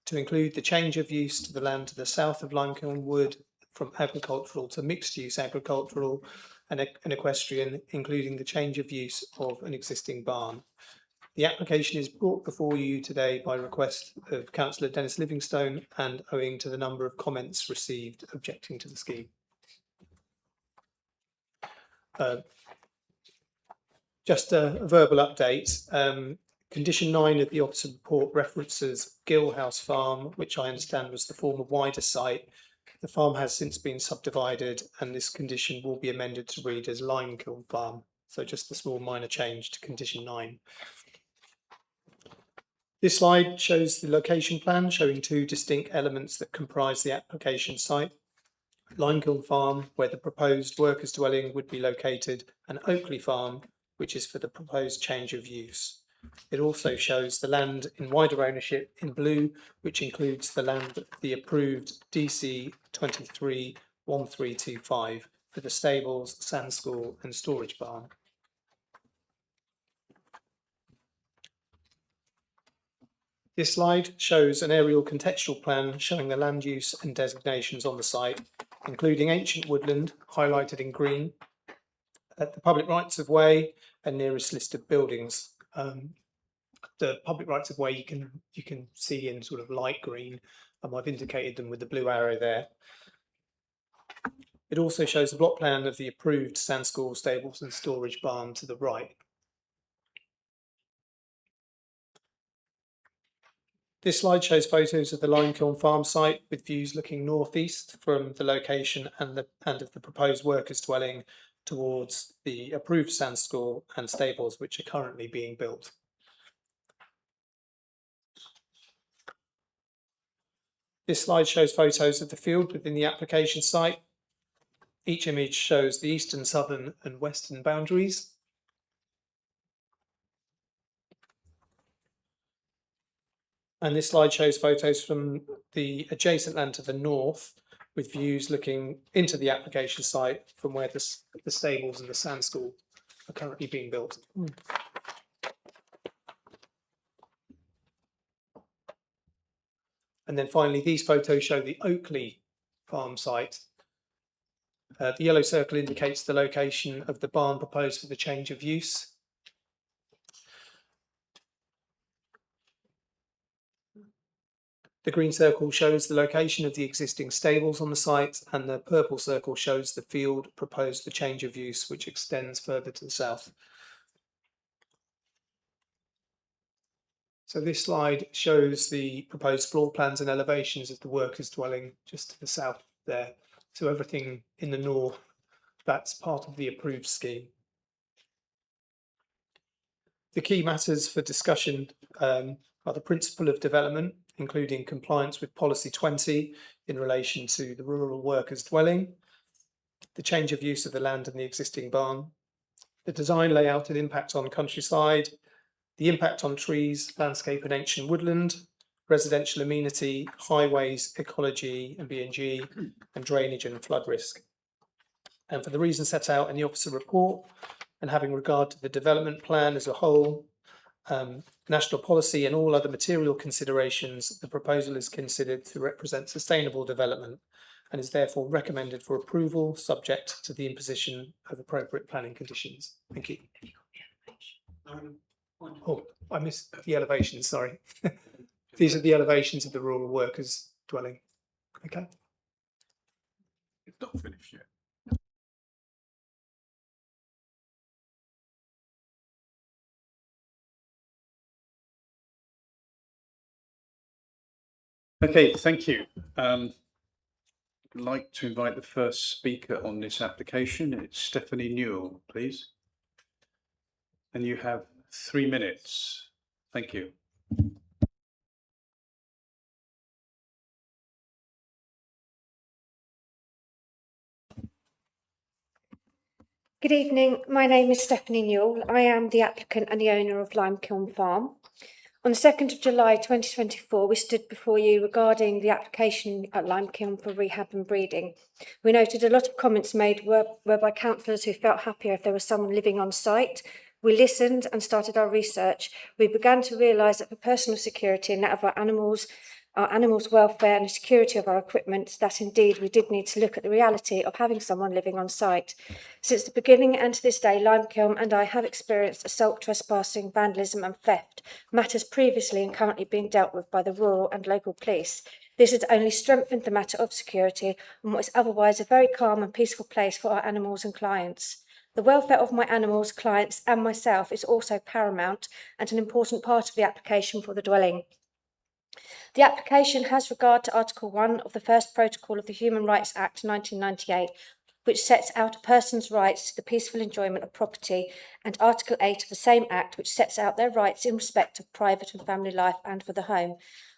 to include the change of use to the land to the south of Limekiln Wood from agricultural to mixed-use agricultural and equestrian, including the change of use of an existing barn. The application is brought before you today by request of Councillor Dennis Livingstone and owing to the number of comments received objecting to the scheme. Just a verbal update. Condition 9 of the officer report references Gill House Farm, which I understand was the former wider site. The farm has since been subdivided, and this condition will be amended to read as Limekiln Farm. So just a small minor change to condition 9. This slide shows the location plan showing 2 distinct elements that comprise the application site. Limekiln Farm, where the proposed workers' dwelling would be located, and Oakley Farm, which is for the proposed change of use. It also shows the land in wider ownership in blue, which includes the land, the approved DC 231325 for the stables, sand school and storage barn. This slide shows an aerial contextual plan showing the land use and designations on the site, including ancient woodland highlighted in green, at the public rights of way and nearest listed buildings. The public rights of way you can see in sort of light green, and I've indicated them with the blue arrow there. It also shows the block plan of the approved sand school, stables and storage barn to the right. This slide shows photos of the Limekiln Farm site with views looking northeast from the location and of the proposed workers' dwelling towards the approved sand school and stables, which are currently being built. This slide shows photos of the field within the application site. Each image shows the eastern, southern and western boundaries. And this slide shows photos from the adjacent land to the north, with views looking into the application site from where the stables and the sand school are currently being built. And then finally, these photos show the Oakley farm site. The yellow circle indicates the location of the barn proposed for the change of use. The green circle shows the location of the existing stables on the site, and the purple circle shows the field proposed for change of use, which extends further to the south. So this slide shows the proposed floor plans and elevations of the workers' dwelling just to the south there. So everything in the north, that's part of the approved scheme. The key matters for discussion are the principle of development, including compliance with Policy 20 in relation to the rural workers' dwelling, the change of use of the land and the existing barn, the design, layout and impact on countryside, the impact on trees, landscape and ancient woodland, residential amenity, highways, ecology and B&G, and drainage and flood risk. And for the reasons set out in the officer report, and having regard to the development plan as a whole, national policy and all other material considerations, the proposal is considered to represent sustainable development and is therefore recommended for approval, subject to the imposition of appropriate planning conditions. Thank you. Oh, I missed the elevations, sorry. These are the elevations of the rural workers' dwelling. Okay. It's not finished yet. Okay, thank you. I'd like to invite the first speaker on this application. It's Stephanie Newell, please. And you have 3 minutes. Thank you. Good evening. My name is Stephanie Newell. I am the applicant and the owner of Limekiln Farm. On the 2nd of July 2024, we stood before you regarding the application at Limekiln for rehab and breeding. We noted a lot of comments made whereby councillors who felt happier if there was someone living on site. We listened and started our research. We began to realise that for personal security and that of our animals' welfare and the security of our equipment, that indeed we did need to look at the reality of having someone living on site. Since the beginning and to this day, Limekiln and I have experienced assault, trespassing, vandalism and theft, matters previously and currently being dealt with by the rural and local police. This has only strengthened the matter of security on what is otherwise a very calm and peaceful place for our animals and clients. The welfare of my animals, clients and myself is also paramount and an important part of the application for the dwelling. The application has regard to Article 1 of the First Protocol of the Human Rights Act 1998, which sets out a person's rights to the peaceful enjoyment of property, and Article 8 of the same Act, which sets out their rights in respect of private and family life and for the home.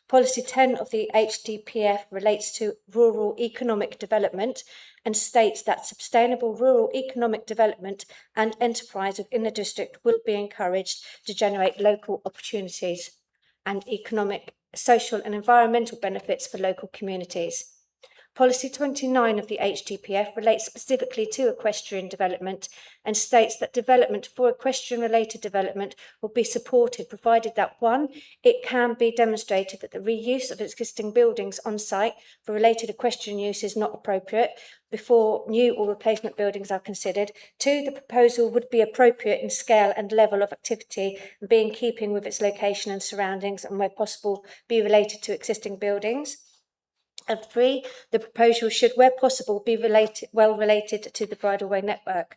Policy 10 of the HDPF relates to rural economic development and states that sustainable rural economic development and enterprise within the district will be encouraged to generate local opportunities and economic, social and environmental benefits for local communities. Policy 29 of the HDPF relates specifically to equestrian development and states that development for equestrian-related development will be supported provided that 1, it can be demonstrated that the reuse of existing buildings on site for related equestrian use is not appropriate before new or replacement buildings are considered. 2, the proposal would be appropriate in scale and level of activity and be in keeping with its location and surroundings and where possible be related to existing buildings. And 3, the proposal should, where possible, be well related to the bridleway network.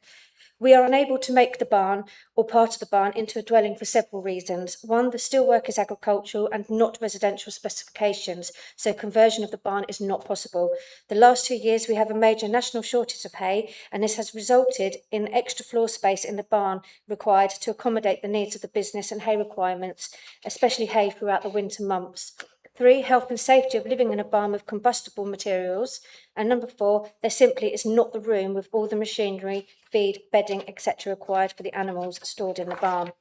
We are unable to make the barn or part of the barn into a dwelling for several reasons. 1, the steelwork is agricultural and not residential specifications, so conversion of the barn is not possible. The last 2 years we have a major national shortage of hay, and this has resulted in extra floor space in the barn required to accommodate the needs of the business and hay requirements, especially hay throughout the winter months. 3, health and safety of living in a barn with combustible materials. And number 4, there simply is not the room with all the machinery, feed, bedding, etc. required for the animals stored in the barn.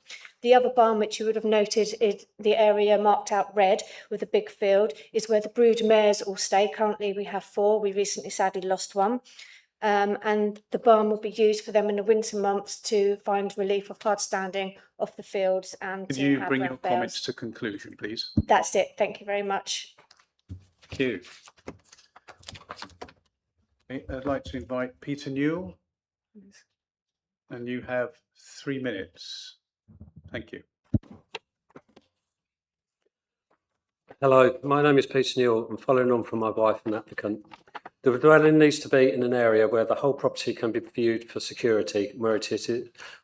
The other barn, which you would have noted is the area marked out red with a big field, is where the brood mares all stay. Currently we have 4. We recently sadly lost one. And the barn will be used for them in the winter months to find relief of hard standing off the fields. And Could you bring your comments to conclusion, please? That's it. Thank you very much. Thank you. Okay, I'd like to invite Peter Newell, and you have 3 minutes. Thank you. Hello, my name is Peter Newell. I'm following on from my wife and applicant. The dwelling needs to be in an area where the whole property can be viewed for security, and where it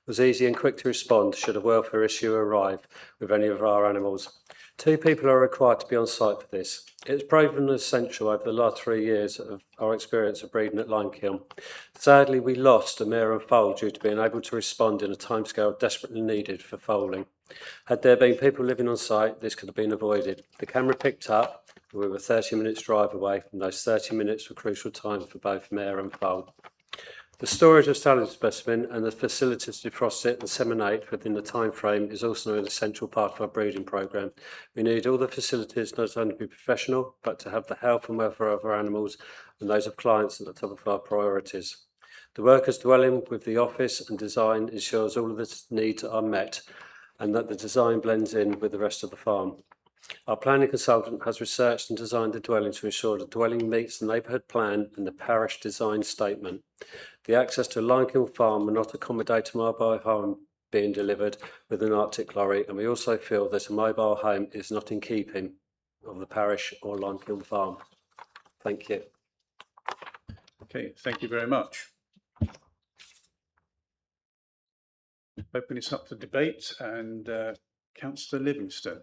was easy and quick to respond should a welfare issue arrive with any of our animals. 2 people are required to be on site for this. It's proven essential over the last 3 years of our experience of breeding at Limekiln. Sadly, we lost a mare and foal due to being able to respond in a timescale desperately needed for foaling. Had there been people living on site, this could have been avoided. The camera picked up, and we were 30 minutes drive away, and those 30 minutes were crucial time for both mare and foal. The storage of salad specimen and the facilities to defrost it and seminate within the time frame is also an essential part of our breeding programme. We need all the facilities not only to be professional, but to have the health and welfare of our animals and those of clients at the top of our priorities. The workers dwelling with the office and design ensures all of the needs are met and that the design blends in with the rest of the farm. Our planning consultant has researched and designed the dwelling to ensure the dwelling meets the neighbourhood plan and the parish design statement. The access to Limekiln Farm will not accommodate a mobile home being delivered with an Arctic lorry, and we also feel that a mobile home is not in keeping of the parish or Limekiln Farm. Thank you. Okay, thank you very much. Open this up to debate, and Councillor Livingstone.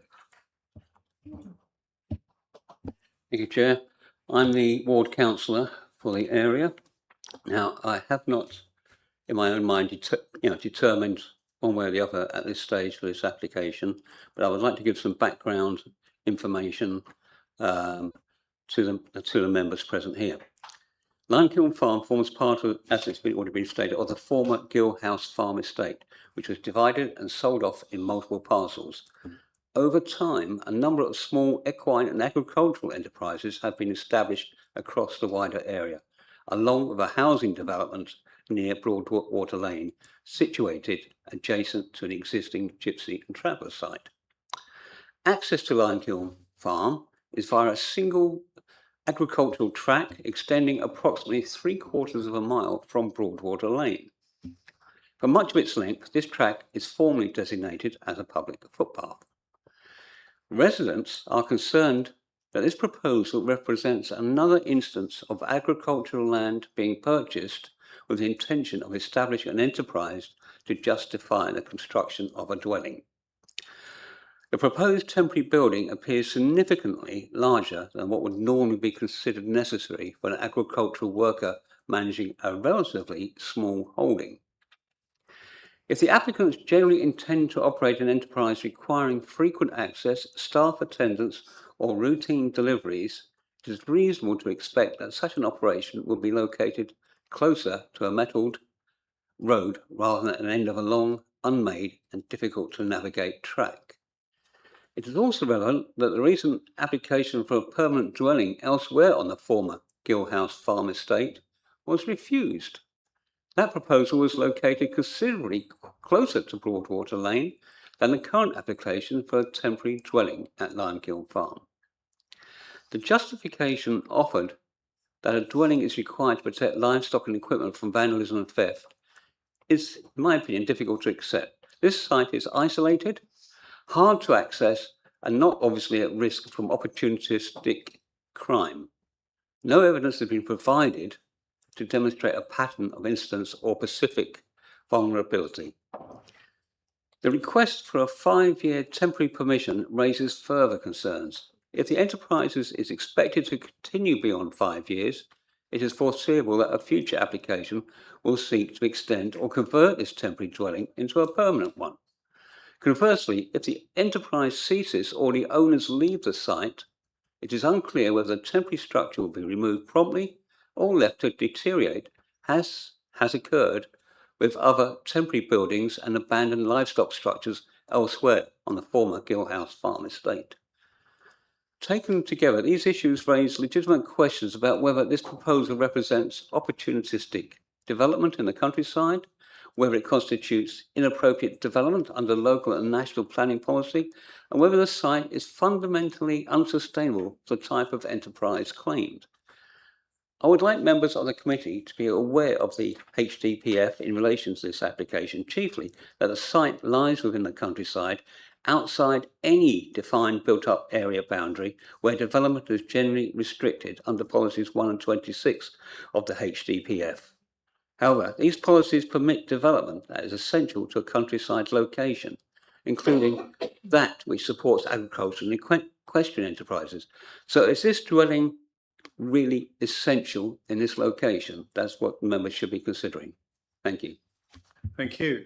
Thank you, Chair. I'm the ward councillor for the area. Now, I have not, in my own mind, determined one way or the other at this stage for this application, but I would like to give some background information to the members present here. Limekiln Farm forms part of, as it's already been stated, of the former Gill House Farm estate, which was divided and sold off in multiple parcels. Over time, a number of small equine and agricultural enterprises have been established across the wider area, along with a housing development near Broadwater Lane, situated adjacent to an existing gypsy and traveller site. Access to Limekiln Farm is via a single agricultural track extending approximately 3/4 of a mile from Broadwater Lane. For much of its length, this track is formally designated as a public footpath. Residents are concerned that this proposal represents another instance of agricultural land being purchased with the intention of establishing an enterprise to justify the construction of a dwelling. The proposed temporary building appears significantly larger than what would normally be considered necessary for an agricultural worker managing a relatively small holding. If the applicants generally intend to operate an enterprise requiring frequent access, staff attendance, or routine deliveries, it is reasonable to expect that such an operation will be located closer to a metalled road rather than at the end of a long, unmade, and difficult to navigate track. It is also relevant that the recent application for a permanent dwelling elsewhere on the former Gill House Farm estate was refused. That proposal was located considerably closer to Broadwater Lane than the current application for a temporary dwelling at Limekiln Farm. The justification offered that a dwelling is required to protect livestock and equipment from vandalism and theft is, in my opinion, difficult to accept. This site is isolated, hard to access, and not obviously at risk from opportunistic crime. No evidence has been provided to demonstrate a pattern of incidents or specific vulnerability. The request for a 5-year temporary permission raises further concerns. If the enterprise is expected to continue beyond 5 years, it is foreseeable that a future application will seek to extend or convert this temporary dwelling into a permanent one. Conversely, if the enterprise ceases or the owners leave the site, it is unclear whether the temporary structure will be removed promptly or left to deteriorate, as has occurred with other temporary buildings and abandoned livestock structures elsewhere on the former Gill House Farm estate. Taken together, these issues raise legitimate questions about whether this proposal represents opportunistic development in the countryside, whether it constitutes inappropriate development under local and national planning policy, and whether the site is fundamentally unsustainable for the type of enterprise claimed. I would like members of the committee to be aware of the HDPF in relation to this application, chiefly that the site lies within the countryside outside any defined built-up area boundary where development is generally restricted under policies 1 and 26 of the HDPF. However, these policies permit development that is essential to a countryside location, including that which supports agriculture and equestrian enterprises. So is this dwelling really essential in this location? That's what members should be considering. Thank you. Thank you.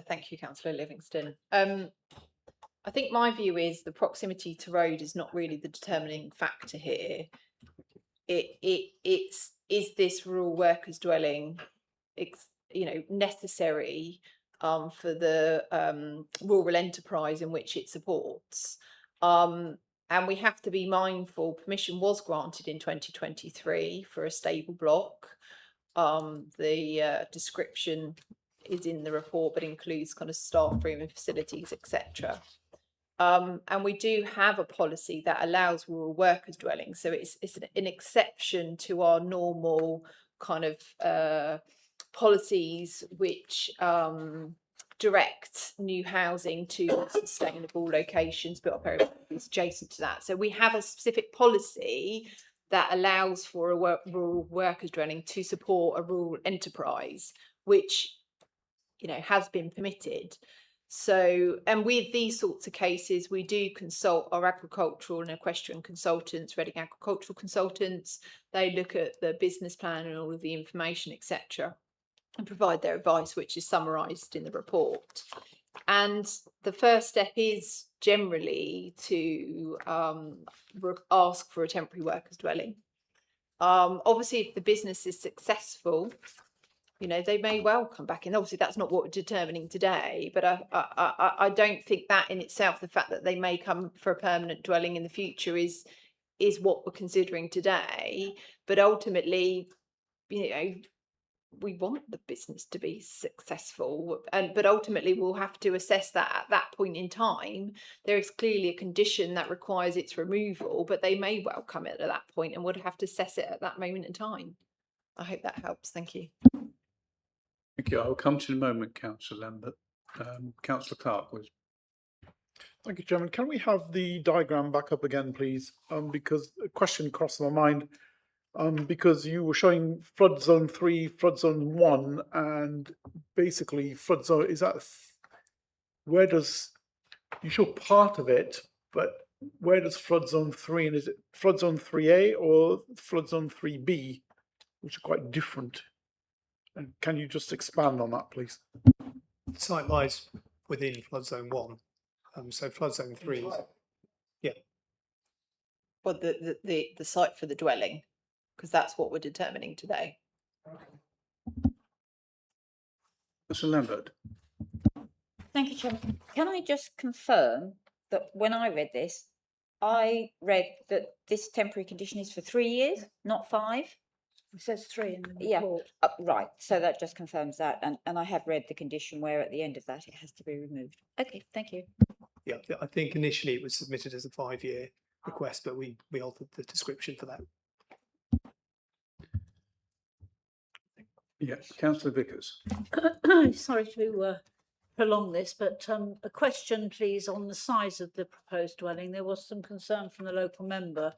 Thank you, Councillor Livingston. I think my view is the proximity to road is not really the determining factor here. Is this rural workers dwelling, necessary for the rural enterprise in which it supports? And we have to be mindful. Permission was granted in 2023 for a stable block. The description is in the report, but includes kind of staff room and facilities, etc. And we do have a policy that allows rural workers dwelling. So it's an exception to our normal kind of policies which direct new housing to sustainable locations built up areas adjacent to that. So we have a specific policy that allows for a rural workers dwelling to support a rural enterprise, which has been permitted. So, and with these sorts of cases, we do consult our agricultural and equestrian consultants, Reading agricultural consultants. They look at the business plan and all of the information, etc., and provide their advice, which is summarised in the report. And the first step is generally to ask for a temporary workers dwelling. Obviously, if the business is successful, they may well come back in. Obviously, that's not what we're determining today, but I don't think that in itself, the fact that they may come for a permanent dwelling in the future is what we're considering today. But ultimately, we want the business to be successful, but ultimately we'll have to assess that at that point in time. There is clearly a condition that requires its removal, but they may well come at that point and would have to assess it at that moment in time. I hope that helps. Thank you. Thank you. I'll come to you in a moment, Councillor Lambert. Councillor Clark was. Thank you, Chairman. Can we have the diagram back up again, please? Because a question crossed my mind. Because you were showing flood zone 3, flood zone 1, and basically flood zone, is that, where does, you show part of it, but where does flood zone 3, and is it flood zone 3A or flood zone 3B, which are quite different? And can you just expand on that, please? The site lies within flood zone 1. So flood zone 3 is, yeah. Well, the site for the dwelling, because that's what we're determining today. Councillor Lambert. Thank you, Chairman. Can I just confirm that when I read this, I read that this temporary condition is for 3 years, not 5? It says 3 in the Yeah, report. right. So that just confirms that. And I have read the condition where at the end of that it has to be removed. Okay, thank you. Yeah, I think initially it was submitted as a 5-year request, but we altered the description for that. Yes, Councillor Vickers. Sorry to prolong this, but a question, please, on the size of the proposed dwelling. There was some concern from the local member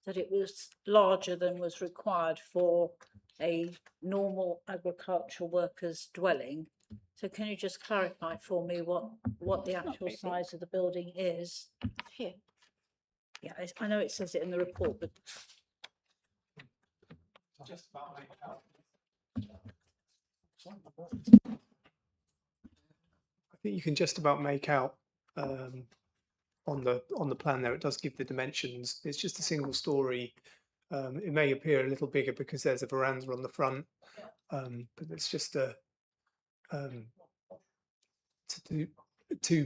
that it was larger than was required for a normal agricultural workers' dwelling. So can you just clarify for me what the actual size of the building is? Here. Yeah, I know it says it in the report, but Just about I think you can just about make out on the plan there. It does give the dimensions. It's just a single story. It may appear a little bigger because there's a veranda on the front, but it's just a two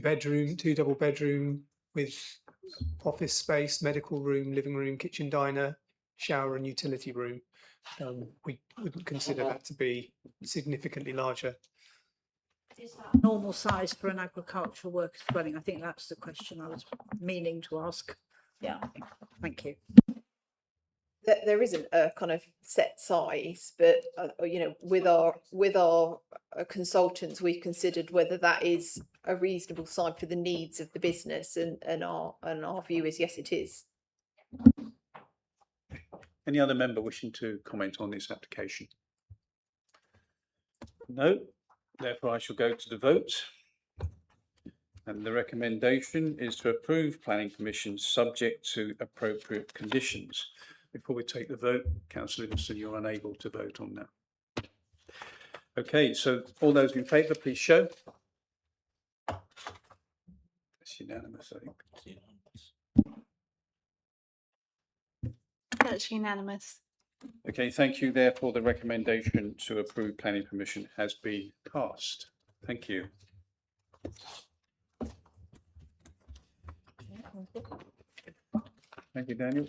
double bedroom with office space, medical room, living room, kitchen, diner, shower and utility room. We wouldn't consider that to be significantly larger. is that normal size for an agricultural worker's dwelling? I think that's the question I was meaning to ask. Yeah, thank you. there isn't a kind of set size, but with our consultants, we've considered whether that is a reasonable size for the needs of the business, and our view is yes, it is. Any other member wishing to comment on this application? No, therefore I shall go to the vote. And the recommendation is to approve planning permission subject to appropriate conditions. Before we take the vote, Councillor Livingston, you're unable to vote on that. Okay, so all those in favour, please show. It's unanimous, I think. That's unanimous. Okay, thank you. Therefore, the recommendation to approve planning permission has been passed. Thank you. Thank you, Daniel.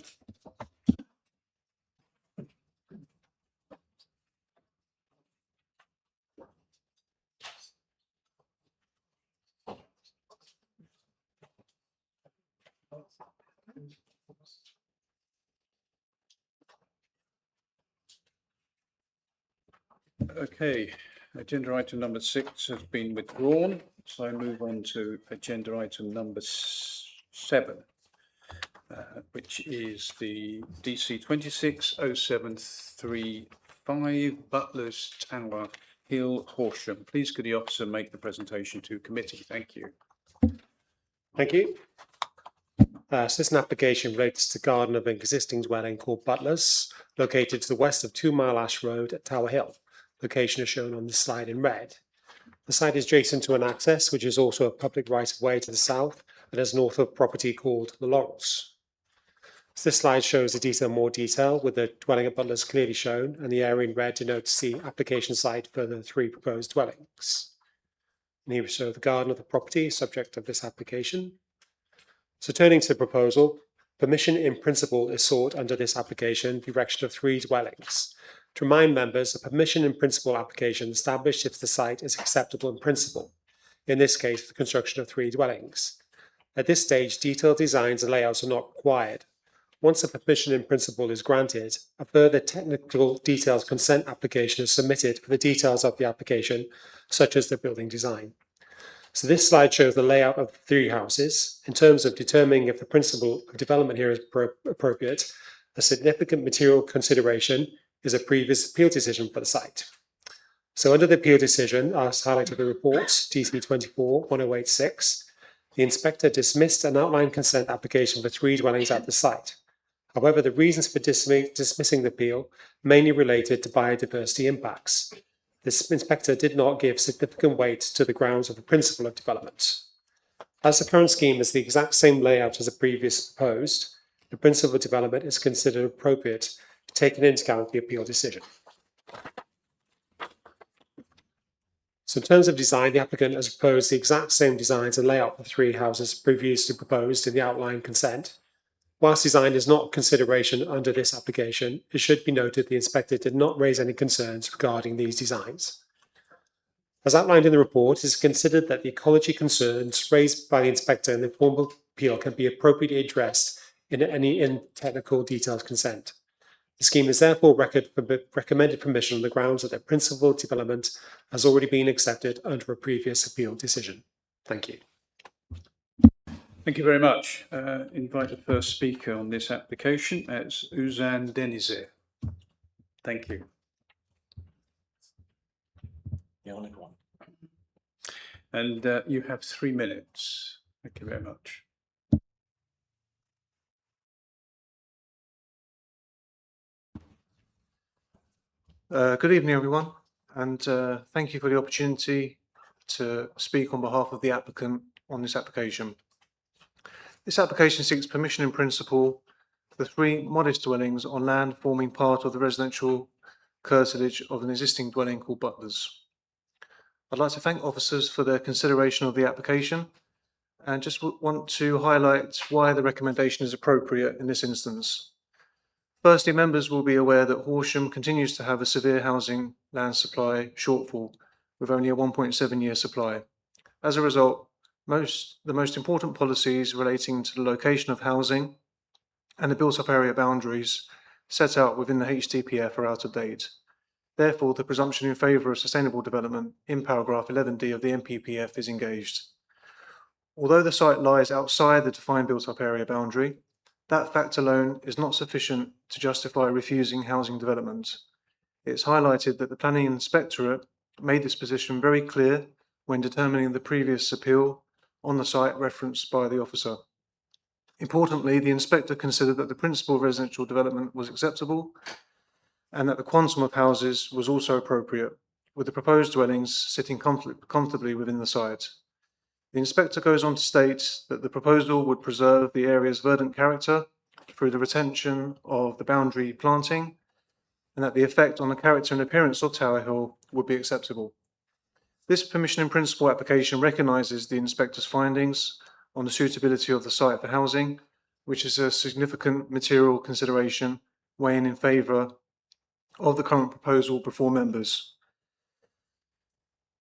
Okay, agenda item number 6 has been withdrawn, so I move on to agenda item number 7, which is the DC 260735 Butlers Tower Hill, Horsham. Please could the officer make the presentation to committee? Thank you. Thank you. So this is an application relates to garden of an existing dwelling called Butlers, located to the west of 2 Mile Ash Road at Tower Hill. Location is shown on the slide in red. The site is adjacent to an access, which is also a public right-of-way to the south, and is north of property called the Laurels. So this slide shows the detail more detail, with the dwelling at Butlers clearly shown, and the area in red denotes the application site for the 3 proposed dwellings. And here we show the garden of the property, subject of this application. So turning to the proposal, permission in principle is sought under this application, the erection of 3 dwellings. To remind members, a permission in principle application established if the site is acceptable in principle, in this case, the construction of 3 dwellings. At this stage, detailed designs and layouts are not required. Once a permission in principle is granted, a further technical details consent application is submitted for the details of the application, such as the building design. So this slide shows the layout of the 3 houses. In terms of determining if the principle of development here is appropriate, a significant material consideration is a previous appeal decision for the site. So under the appeal decision, as highlighted in the report, DC 24-1086, the inspector dismissed an outline consent application for 3 dwellings at the site. However, the reasons for dismissing the appeal mainly related to biodiversity impacts. This inspector did not give significant weight to the grounds of the principle of development. As the current scheme is the exact same layout as the previous proposed, the principle of development is considered appropriate, taking into account the appeal decision. So in terms of design, the applicant has proposed the exact same designs and layout for 3 houses previously proposed in the outline consent. Whilst design is not a consideration under this application, it should be noted the inspector did not raise any concerns regarding these designs. As outlined in the report, it is considered that the ecology concerns raised by the inspector in the formal appeal can be appropriately addressed in technical detailed consent. The scheme is therefore recommended permission on the grounds that the principal development has already been accepted under a previous appeal decision. Thank you. Thank you very much. Invite the first speaker on this application. It's Uzan Denizé. Thank you. And you have 3 minutes. Thank you very much. Good evening, everyone, and thank you for the opportunity to speak on behalf of the applicant on this application. This application seeks permission in principle for 3 modest dwellings on land forming part of the residential curtilage of an existing dwelling called Butlers. I'd like to thank officers for their consideration of the application and just want to highlight why the recommendation is appropriate in this instance. Firstly, members will be aware that Horsham continues to have a severe housing land supply shortfall with only a 1.7-year supply. As a result, the most important policies relating to the location of housing and the built-up area boundaries set out within the HDPF are out of date. Therefore, the presumption in favour of sustainable development in paragraph 11D of the NPPF is engaged. Although the site lies outside the defined built-up area boundary, that fact alone is not sufficient to justify refusing housing development. It's highlighted that the Planning Inspectorate made this position very clear when determining the previous appeal on the site referenced by the officer. Importantly, the inspector considered that the principal residential development was acceptable and that the quantum of houses was also appropriate, with the proposed dwellings sitting comfortably within the site. The inspector goes on to state that the proposal would preserve the area's verdant character through the retention of the boundary planting, and that the effect on the character and appearance of Tower Hill would be acceptable. This permission in principle application recognises the inspector's findings on the suitability of the site for housing, which is a significant material consideration weighing in favour of the current proposal before members.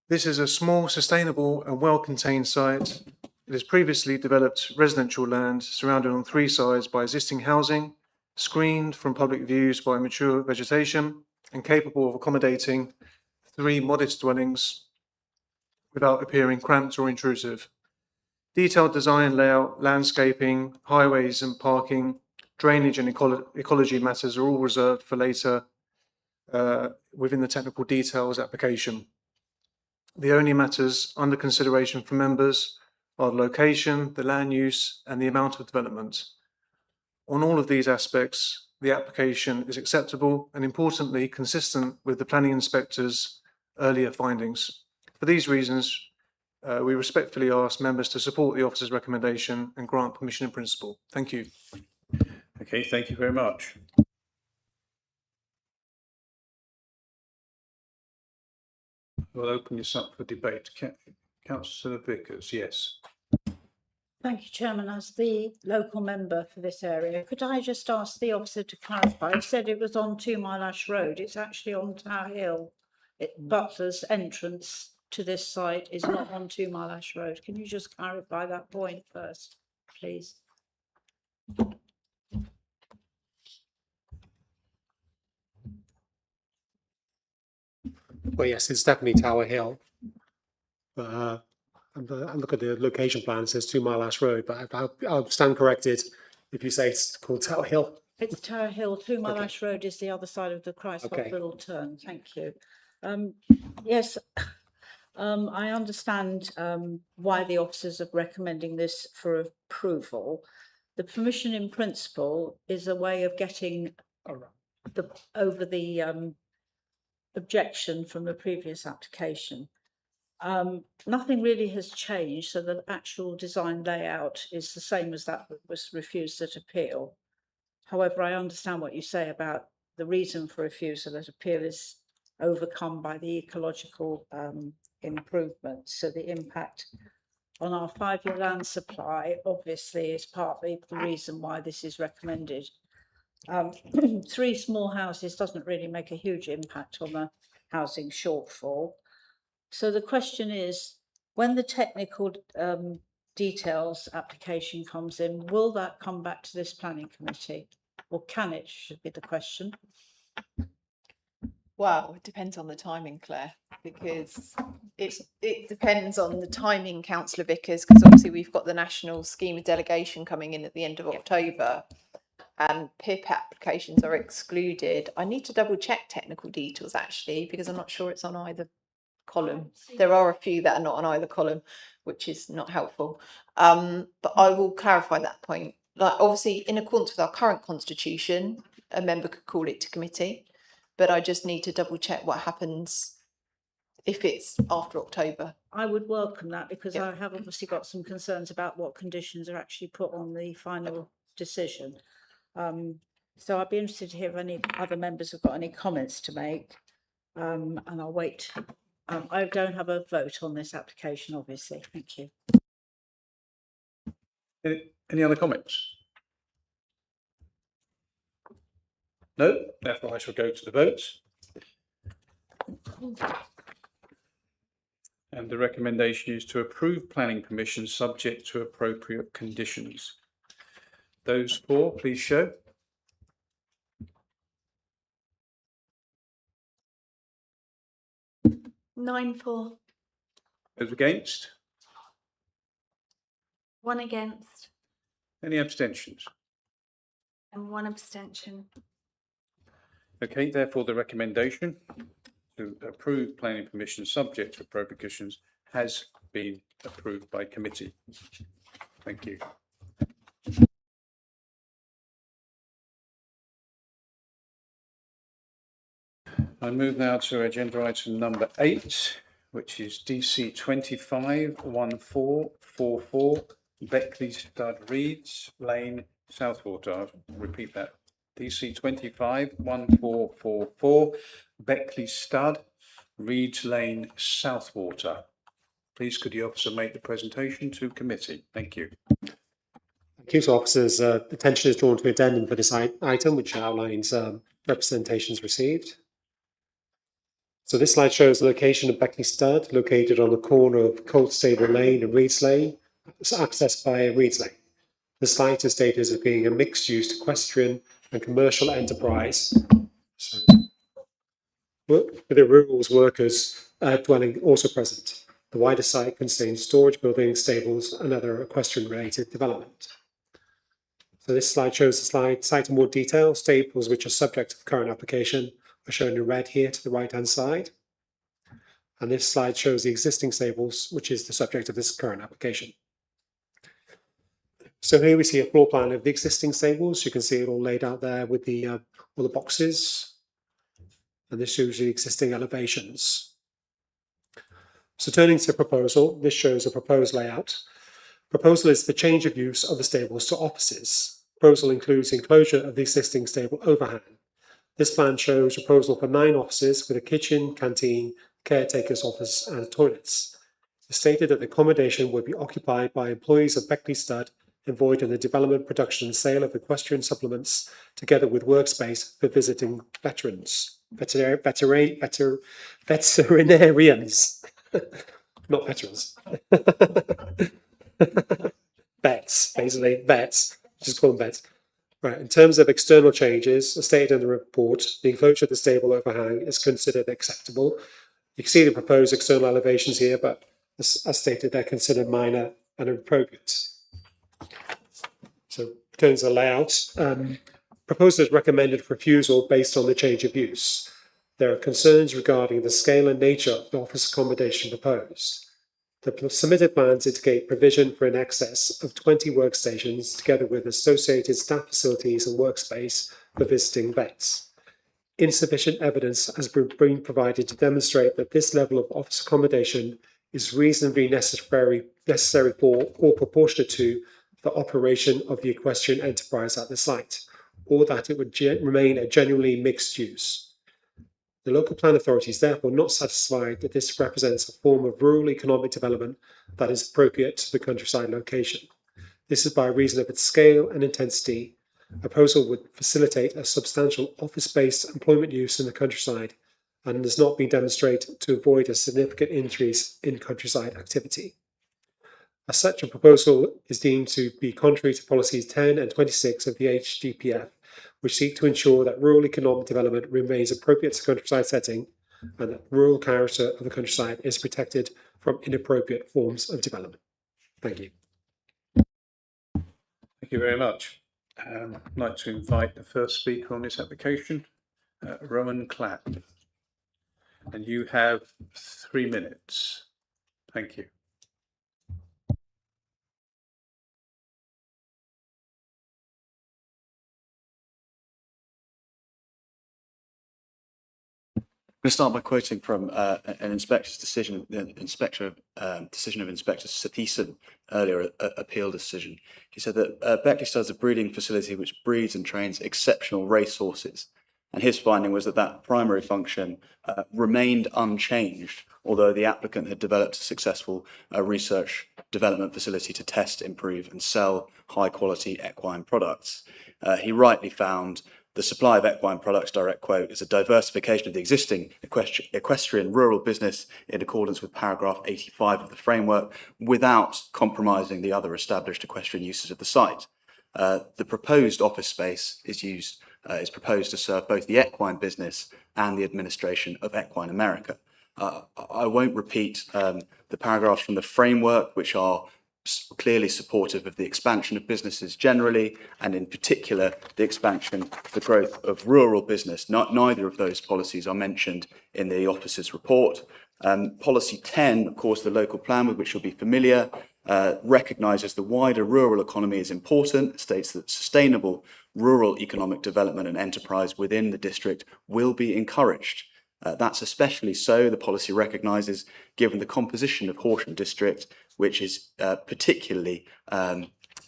This is a small, sustainable and well-contained site. It has previously developed residential land surrounded on three sides by existing housing, screened from public views by mature vegetation and capable of accommodating 3 modest dwellings without appearing cramped or intrusive. Detailed design, layout, landscaping, highways and parking, drainage and ecology matters are all reserved for later within the technical details application. The only matters under consideration for members are the location, the land use and the amount of development. On all of these aspects, the application is acceptable and importantly consistent with the planning inspector's earlier findings. For these reasons, we respectfully ask members to support the officer's recommendation and grant permission in principle. Thank you. Okay, thank you very much. We'll open this up for debate. Councillor Vickers, yes. Thank you, Chairman. As the local member for this area, could I just ask the officer to clarify? He said it was on 2 Mile Ash Road. It's actually on Tower Hill. Butler's entrance to this site is not on 2 Mile Ash Road. Can you just clarify that point first, please? Well, yes, it's definitely Tower Hill. I look at the location plan, it says 2 Mile Ash Road, but I'll stand corrected if you say it's called Tower Hill. It's Tower Hill. 2 Mile Okay. Ash Road is the other side of the Christ Okay. Hospital turn. Thank you. Yes, I understand why the officers are recommending this for approval. The permission in principle is a way of getting over the objection from the previous application. Nothing really has changed, so the actual design layout is the same as that was refused at appeal. However, I understand what you say about the reason for refusal at appeal is overcome by the ecological improvements. So the impact on our 5-year land supply obviously is partly the reason why this is recommended. 3 small houses doesn't really make a huge impact on the housing shortfall. So the question is, when the technical details application comes in, will that come back to this planning committee? Or can it, should be the question. Well, it depends on the timing, Claire, because it depends on the timing, Councillor Vickers, because obviously we've got the national scheme of delegation coming in at the end of October and PIP applications are excluded. I need to double check technical details actually, because I'm not sure it's on either column. There are a few that are not on either column, which is not helpful. But I will clarify that point. Like obviously in accordance with our current constitution, a member could call it to committee, but I just need to double check what happens if it's after October. I would welcome that because I have obviously got some concerns about what conditions are actually put on the final decision. So I'd be interested to hear if any other members have got any comments to make, and I'll wait. I don't have a vote on this application, obviously. Thank you. Any other comments? No, therefore I shall go to the vote. And the recommendation is to approve planning permission subject to appropriate conditions. Those for, please show. 9-4. Those against? 1 against Any abstentions? and 1 abstention. Okay, therefore the recommendation to approve planning permission subject to appropriate conditions has been approved by committee. Thank you. I move now to agenda item number 8, which is DC 251444 Beckley Stud Reeds Lane, Southwater. I'll repeat that. DC 251444 Beckley Stud Reeds Lane, Southwater. Please could the officer make the presentation to committee? Thank you. Thank you. So officers, attention is drawn to the addendum for this item, which outlines representations received. So this slide shows the location of Beckley Stud, located on the corner of Coltstable Lane and Reeds Lane. It's accessed by Reeds Lane. The site is stated as being a mixed-use equestrian and commercial enterprise. So, with the rural workers dwelling also present. The wider site contains storage buildings, stables, and other equestrian-related development. So this slide shows the site in more detail. Stables which are subject to the current application are shown in red here to the right-hand side. And this slide shows the existing stables, which is the subject of this current application. So here we see a floor plan of the existing stables. You can see it all laid out there with the all the boxes. And this shows the existing elevations. So turning to the proposal, this shows a proposed layout. Proposal is the change of use of the stables to offices. Proposal includes enclosure of the existing stable overhang. This plan shows proposal for 9 offices with a kitchen, canteen, caretaker's office and toilets. It's stated that the accommodation would be occupied by employees of Beckley Stud employed in the development, production and sale of equestrian supplements, together with workspace for visiting veterans. Veterinarians, not veterans. Vets, basically, vets, just call them vets. Right, in terms of external changes, as stated in the report, the enclosure of the stable overhang is considered acceptable. You can see the proposed external elevations here, but as stated, they're considered minor and appropriate. So, turning to the layout, proposal is recommended refusal based on the change of use. There are concerns regarding the scale and nature of the office accommodation proposed. The submitted plans indicate provision for in excess of 20 workstations, together with associated staff facilities and workspace for visiting vets. Insufficient evidence has been provided to demonstrate that this level of office accommodation is reasonably necessary for or proportionate to the operation of the equestrian enterprise at the site, or that it would remain a genuinely mixed use. The local plan authority is therefore not satisfied that this represents a form of rural economic development that is appropriate to the countryside location. This is by reason of its scale and intensity. A proposal would facilitate a substantial office-based employment use in the countryside and has not been demonstrated to avoid a significant increase in countryside activity. As such, a proposal is deemed to be contrary to policies 10 and 26 of the HDPF, which seek to ensure that rural economic development remains appropriate to the countryside setting and that the rural character of the countryside is protected from inappropriate forms of development. Thank you. Thank you very much. I'd like to invite the first speaker on this application, Rowan Clapp. And you have 3 minutes. Thank you. I'm going to start by quoting from an inspector's decision, the decision of Inspector Sathieson, earlier appeal decision. He said that Beckley Stud is a breeding facility which breeds and trains exceptional race horses. And his finding was that that primary function remained unchanged, although the applicant had developed a successful research development facility to test, improve and sell high quality equine products. He rightly found the supply of equine products, direct quote, is a diversification of the existing equestrian rural business in accordance with paragraph 85 of the framework without compromising the other established equestrian uses of the site. The proposed office space is proposed to serve both the equine business and the administration of Equine America. I won't repeat the paragraphs from the framework, which are clearly supportive of the expansion of businesses generally, and in particular, the expansion, the growth of rural business. Neither of those policies are mentioned in the officer's report. Policy 10, of course, the local plan with which you'll be familiar, recognises the wider rural economy is important, states that sustainable rural economic development and enterprise within the district will be encouraged. That's especially so, the policy recognises, given the composition of Horsham district, which is particularly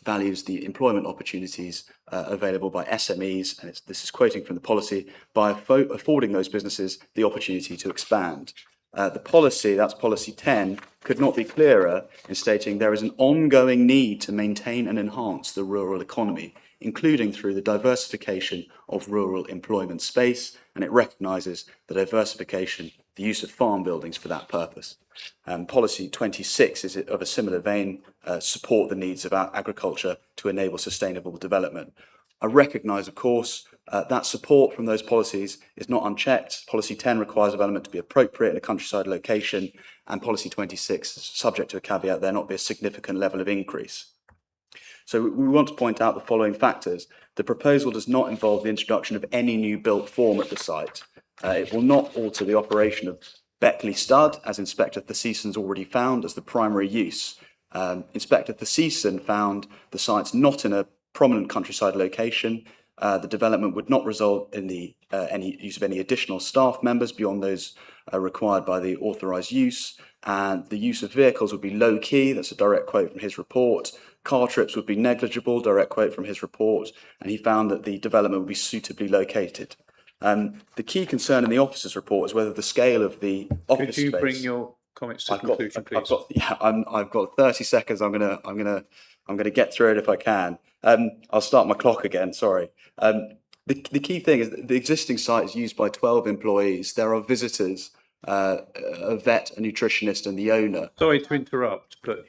values the employment opportunities available by SMEs, and this is quoting from the policy, by affording those businesses the opportunity to expand. The policy, that's policy 10, could not be clearer in stating there is an ongoing need to maintain and enhance the rural economy, including through the diversification of rural employment space, and it recognises the diversification, the use of farm buildings for that purpose. Policy 26 is of a similar vein, support the needs of our agriculture to enable sustainable development. I recognise, of course, that support from those policies is not unchecked. Policy 10 requires development to be appropriate in a countryside location, and Policy 26 is subject to a caveat there not be a significant level of increase. So we want to point out the following factors. The proposal does not involve the introduction of any new built form at the site. It will not alter the operation of Beckley Stud, as Inspector Thesison's already found as the primary use. Inspector Thesison found the site's not in a prominent countryside location. The development would not result in the any use of any additional staff members beyond those required by the authorised use, and the use of vehicles would be low key. That's a direct quote from his report. Car trips would be negligible, direct quote from his report, and he found that the development would be suitably located. The key concern in the officer's report is whether the scale of the office space. Could you bring your comments to conclusion, please? I've got 30 seconds. I'm gonna get through it if I can. I'll start my clock again. Sorry. The key thing is that the existing site is used by 12 employees. There are visitors, a vet, a nutritionist, and the owner. Sorry to interrupt, but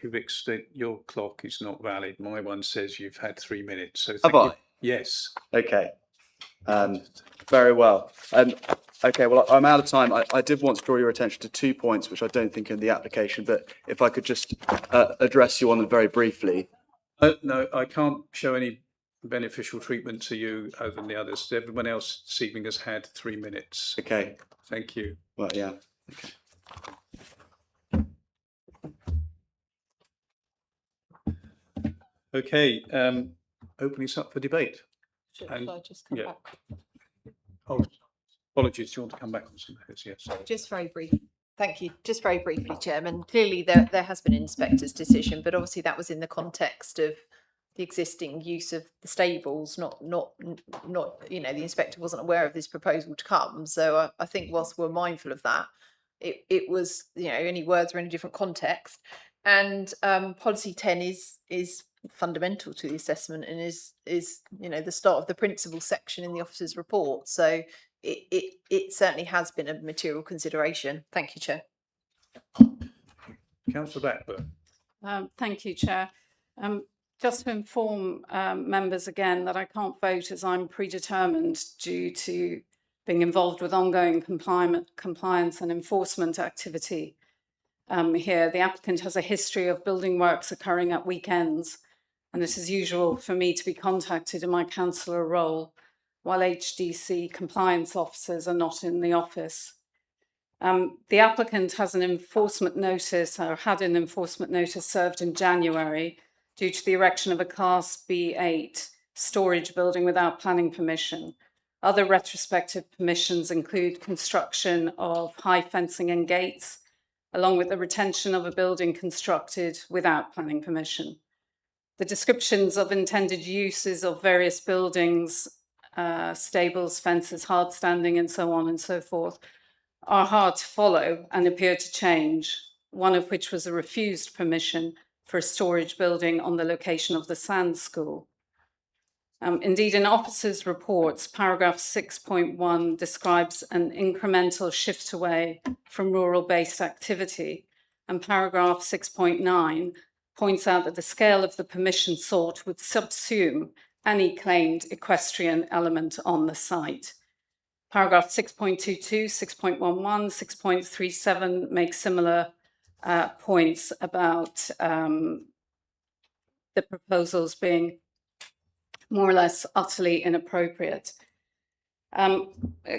your clock is not valid. My one says you've had 3 minutes. So have I? Yes. Okay. Very well. Okay, well, I'm out of time. I did want to draw your attention to 2 points, which I don't think are in the application, but if I could just address you on them very briefly. No, I can't show any beneficial treatment to you other than the others. Everyone else this evening has had 3 minutes. Okay. Thank you. Well, yeah. Okay. Opening this up for debate. Should I just come back? Oh, apologies. Do you want to come back on some of this? Yes. Just very brief. Thank you. Just very briefly, Chairman. Clearly, there has been an inspector's decision, but obviously that was in the context of the existing use of the stables. Not. You know, the inspector wasn't aware of this proposal to come. So I think whilst we're mindful of that, it was, you know, any words were in a different context, and policy 10 is fundamental to the assessment and is you know the start of the principles section in the officer's report. So it certainly has been a material consideration. Thank you, Chair. Councillor Blackburn. Thank you, Chair. Just to inform members again that I can't vote as I'm predetermined due to being involved with ongoing compliance and enforcement activity. Here, the applicant has a history of building works occurring at weekends, and it is usual for me to be contacted in my councillor role while HDC compliance officers are not in the office. The applicant has an enforcement notice, or had an enforcement notice served in January due to the erection of a Class B8 storage building without planning permission. Other retrospective permissions include construction of high fencing and gates, along with the retention of a building constructed without planning permission. The descriptions of intended uses of various buildings, stables, fences, hard standing, and so on and so forth, are hard to follow and appear to change, one of which was a refused permission for a storage building on the location of the Sand School. Indeed, in officers' reports, paragraph 6.1 describes an incremental shift away from rural-based activity, and paragraph 6.9 points out that the scale of the permission sought would subsume any claimed equestrian element on the site. Paragraph 6.22, 6.11, 6.37 make similar points about the proposals being more or less utterly inappropriate.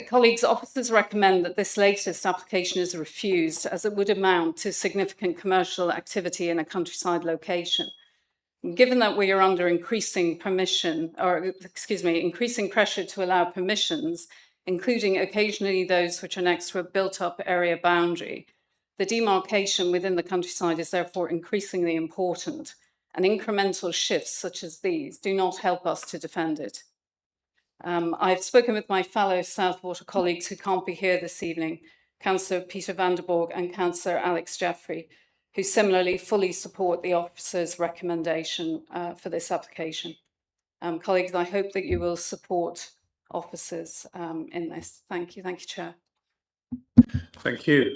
Colleagues, officers recommend that this latest application is refused as it would amount to significant commercial activity in a countryside location. Given that we are under increasing increasing pressure to allow permissions, including occasionally those which are next to a built-up area boundary, the demarcation within the countryside is therefore increasingly important, and incremental shifts such as these do not help us to defend it. I've spoken with my fellow Southwater colleagues who can't be here this evening, Councillor Peter van der Borg and Councillor Alex Jeffrey, who similarly fully support the officer's recommendation for this application. Colleagues, I hope that you will support officers in this. Thank you. Thank you, Chair. Thank you.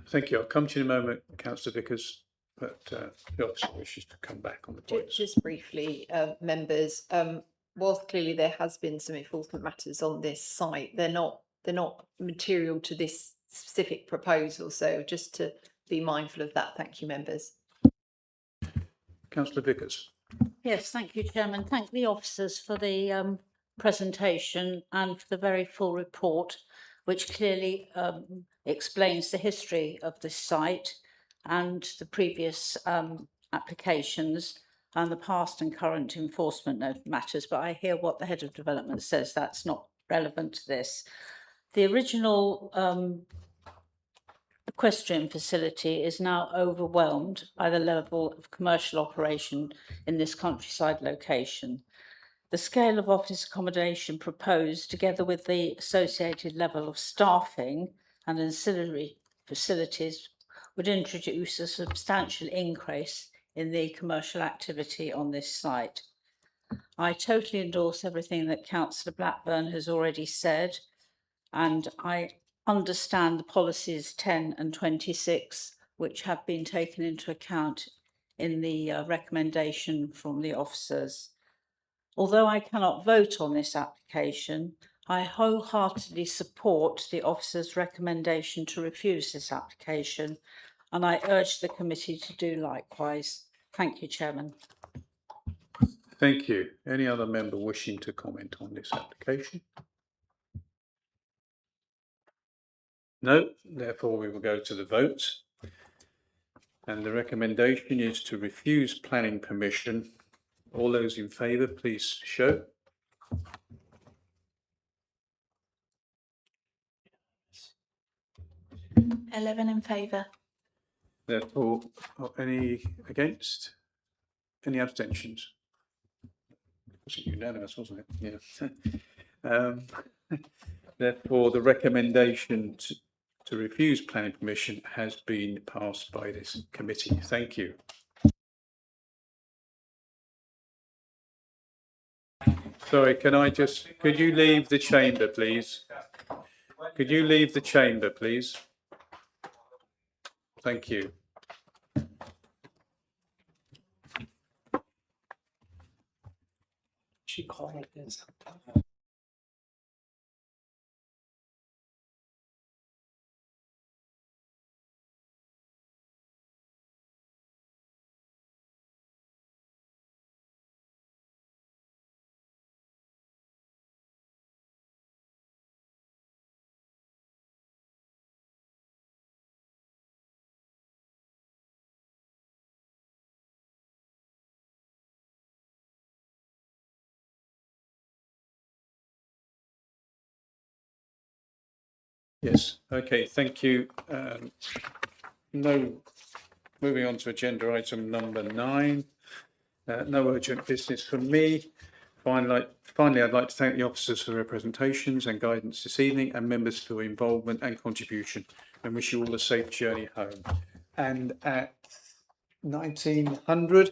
Thank you. I'll come to you in a moment, Councillor Vickers, but the officer wishes to come back on the points. Just briefly, members, whilst clearly there has been some enforcement matters on this site, they're not material to this specific proposal. So just to be mindful of that. Thank you, members. Councillor Vickers. Yes, thank you, Chairman. Thank the officers for the presentation and for the very full report, which clearly explains the history of this site and the previous applications and the past and current enforcement matters. But I hear what the Head of Development says, that's not relevant to this. The original equestrian facility is now overwhelmed by the level of commercial operation in this countryside location. The scale of office accommodation proposed, together with the associated level of staffing and ancillary facilities, would introduce a substantial increase in the commercial activity on this site. I totally endorse everything that Councillor Blackburn has already said, and I understand the policies 10 and 26, which have been taken into account in the recommendation from the officers. Although I cannot vote on this application, I wholeheartedly support the officer's recommendation to refuse this application, and I urge the committee to do likewise. Thank you, Chairman. Thank you. Any other member wishing to comment on this application? No, therefore we will go to the vote. And the recommendation is to refuse planning permission. All those in favour, please show. Eleven in favour. Therefore, any against? Any abstentions? It was unanimous, wasn't it? Yeah. Therefore, the recommendation to refuse planning permission has been passed by this committee. Thank you. Sorry, could you leave the chamber, please? Could you leave the chamber, please? Thank you. She called this. Yes, okay, thank you. Moving on to agenda item number 9. No urgent business from me. Finally, I'd like to thank the officers for their presentations and guidance this evening, and members for their involvement and contribution, and wish you all a safe journey home. And at 1900,